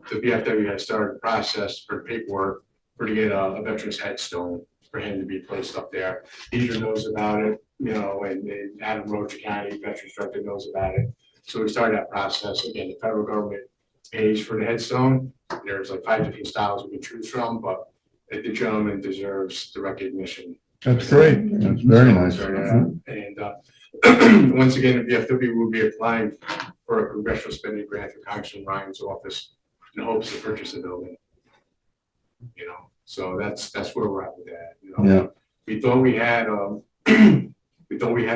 the VFW has started the process for paperwork to get a veteran's headstone for him to be placed up there. Deidre knows about it, and Adam Roach County Veterans Director knows about it. So we started that process. Again, the federal government pays for the headstone. There's like 5 different styles we can choose from, but the gentleman deserves the recognition. That's great. That's very nice. And once again, the VFW will be applying for a congressional spending grant for Congressman Ryan's office in hopes to purchase the building. So that's where we're at with that. Yeah. We thought we had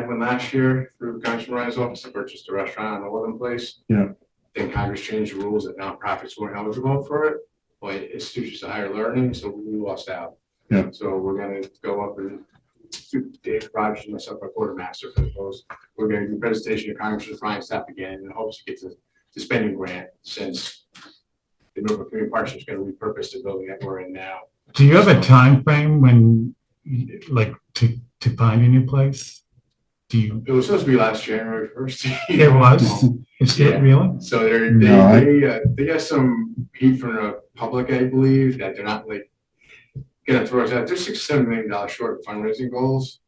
one last year through Congressman Ryan's office to purchase the restaurant in the Woodland Place. Yeah. Then Congress changed the rules that nonprofits weren't eligible for it, but institutions of higher learning, so we lost out. Yeah. So we're gonna go up and Dave Rogers and myself, our quartermaster for the post. We're gonna do a presentation to Congressman Ryan staff again in hopes to get the spending grant, since the Millbrook Community Partnership is gonna repurpose the building that we're in now. Do you have a time frame when, like, to find a new place? Do you? It was supposed to be last January 1st. It was? Is it really? So No, they got some heat from the public, I believe, that they're not like gonna throw us out. They're $6-7 million short of fundraising goals,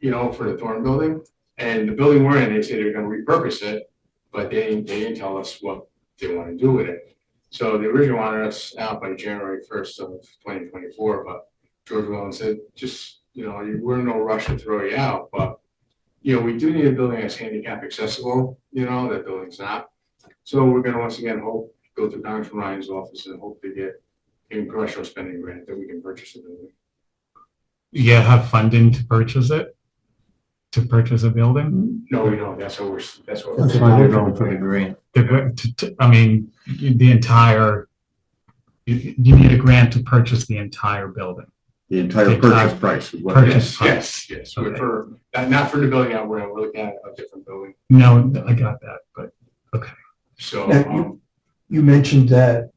for the Thorn building. And the building we're in, they say they're gonna repurpose it, but they didn't tell us what they want to do with it. So they originally wanted us out by January 1st of 2024, but George Wellen said, just, we're in no rush to throw you out, but we do need a building that's handicap accessible, that building's not. So we're gonna once again go through Congressman Ryan's office and hope to get a congressional spending grant that we can purchase the building. You have funding to purchase it? To purchase a building? No, we don't. That's what That's why they're going for the grant. The entire, you need a grant to purchase the entire building. The entire purchase price is what. Purchase price. Yes. Okay. For not for the building out we're looking at a different building. No, I got that, but, okay. So, Now, you mentioned that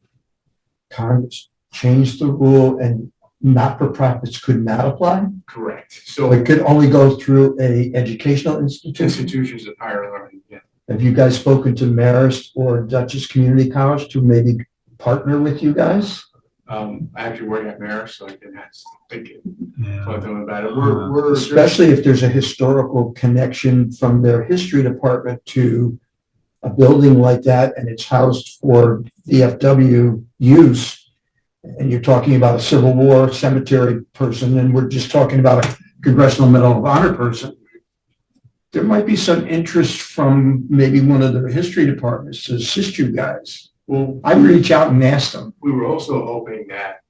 Congress changed the rule and not-for-profits could not apply? correct. So So it could only go through a educational institution? institutions of higher learning, yeah. Have you guys spoken to Marist or Dutchess Community College to maybe partner with you guys? I actually work at Marist, so I can Yeah. talk to them about it. We're Especially if there's a historical connection from their history department to a building like that and it's housed for VFW use. And you're talking about a Civil War cemetery person, and we're just talking about a Congressional Medal of Honor person. There might be some interest from maybe one of their history departments to assist you guys. Well, I reach out and ask them. we were also hoping that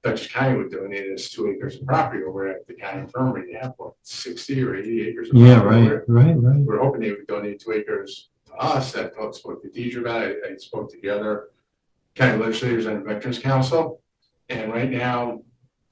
Dutchess County would donate us 2 acres of property over at the county infirmary. They have 60 or 80 acres. Of Yeah, property over right. there. We're hoping they would donate 2 acres to us. I spoke to Deidre about it. I spoke to the other county legislators and Veterans Council. And right now,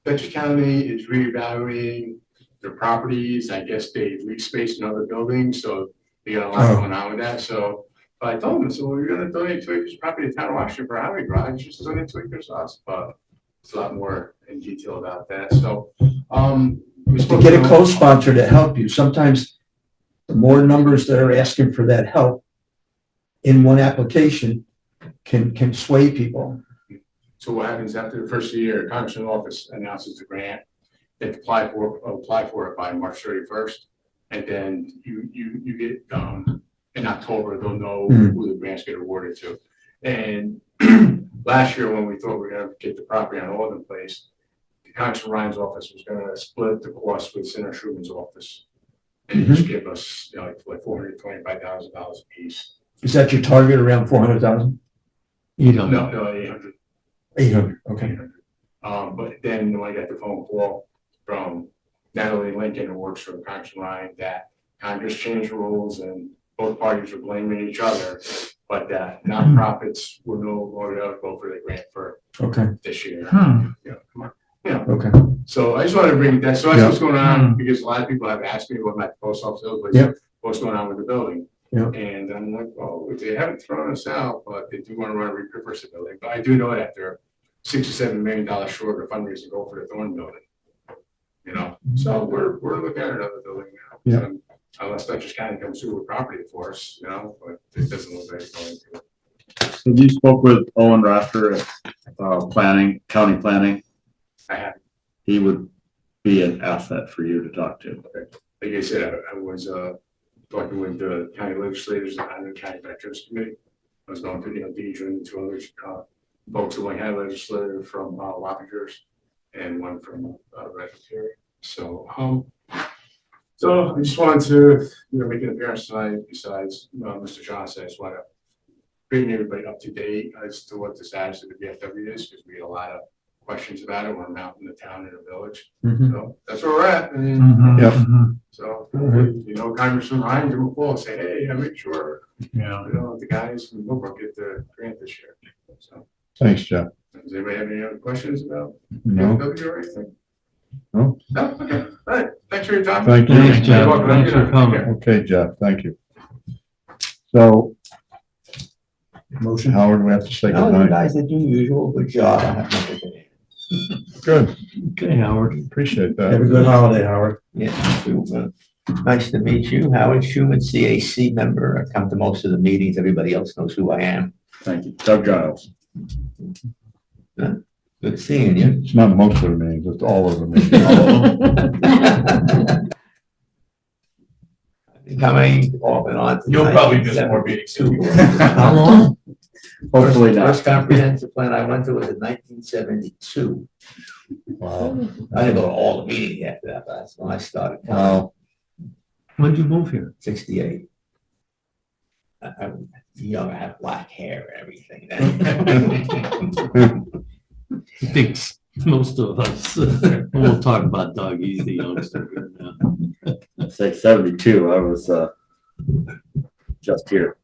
Dutchess County is reevaluating their properties. I guess they lease space in other buildings, so they got a lot going on with that. So but I told them, so we're gonna donate 2 acres of property to town of Washington for a highway garage, just donate 2 acres to us, but it's a lot more in detail about that. So, we To spoke get a them. co-sponsor to help you, sometimes the more numbers that are asking for that help in one application can sway people. So what happens after the first of the year, Congressman's office announces the grant, they apply for it by March 31st. And then you get, in October, they'll know who the grant's get awarded to. And last year, when we thought we were gonna get the property on Alden Place, the Congressman Ryan's office was gonna split the cost with Senator Schuman's office. And just give us, you know, like $425,000 a piece. Is that your target, around 400,000? You don't No, know. no, 800. 800, okay. 800. But then when I got the phone call from Natalie Lincoln, who works for Congressman Ryan, that Congress changed rules and both parties were blaming each other, but that nonprofits were no longer eligible for the grant for Okay, this year. Hmm. You know, come on. You know, okay. so I just wanted to bring that, so that's Yeah. what's going on, because a lot of people have asked me what my post office is, but Yeah. what's going on with the building? Yeah. And I'm like, well, they haven't thrown us out, but they do want to run a repurpose the building, but I do know that they're $6 or $7 million short of fundraising to go for the Thorn building. You know, so we're looking at another building now. Yeah. Unless Dutchess County comes through with property for us, you know, but it doesn't look like it's going to. So you spoke with Owen Rafter at, county planning. I have, He would be an asset for you to talk to. like I said, I was, talking with the county legislators and the county veterans committee. I was going through, you know, Deidre and two other, folks who like had a legislator from, Wappingers and one from, Red Terry. So I just wanted to, you know, make an appearance tonight besides, Mr. Johnson. I just want to bring everybody up to date as to what the status of the VFW is, because we had a lot of questions about it when I'm out in the town and the village. Mhm. So that's where we're at. And Mhm, Yep. mhm. so, you know, Congressman Ryan, give him a call and say, hey, I make sure, Yeah. you know, the guys from Millbrook get the grant this year. So, Thanks, Jeff. does anybody have any other questions about No, VFW or anything? No. No? Okay. All right. Thanks for your time. Thank you. Thanks, Jeff. You're welcome. Thanks for Take coming. care. okay, Jeff, thank you. So, Motion. Howard, we have to say No, you goodnight. guys did your usual good job. I have nothing to add. Good, Okay, Howard. appreciate Have a that. good holiday, Howard. Yeah, you too. Nice to meet you. Howard Schuman, CAC member. I come to most of the meetings. Everybody else knows who I am. Thank you. Doug Giles. Good seeing you. It's not most of the meetings, it's all of the meetings. Coming off and on. You'll probably miss more meetings too. How long? Hopefully not. First comprehensive plan I went to was in 1972. Wow. I didn't go to all the meetings after that, but that's when I started. Wow. When did you move here? 68. I was young, I had black hair and everything. I think most of us, we'll talk about Doug, he's the youngster here now. I'd say 72, I was, just here.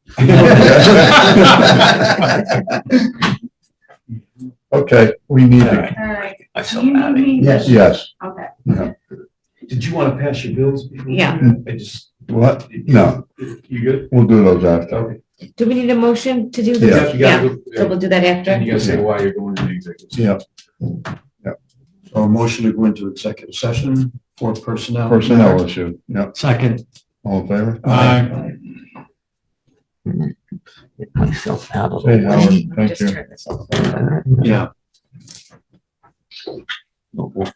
Okay, we need All to, right. All right. I Do so you need happy. me? Yes. yes, Okay. Did you want to pass your bills? Yeah. I just, what? No, you good? we'll do those after. Okay. Do we need a motion to do Yeah. this? You gotta So we'll do that And after? you gotta say why you're going to the executive. Yeah, So a motion to go into executive session for personnel. personnel issue, yeah, Second, all in favor? Get myself out of the Hey, Howard, way. thank Just you. turn this off. yeah. We'll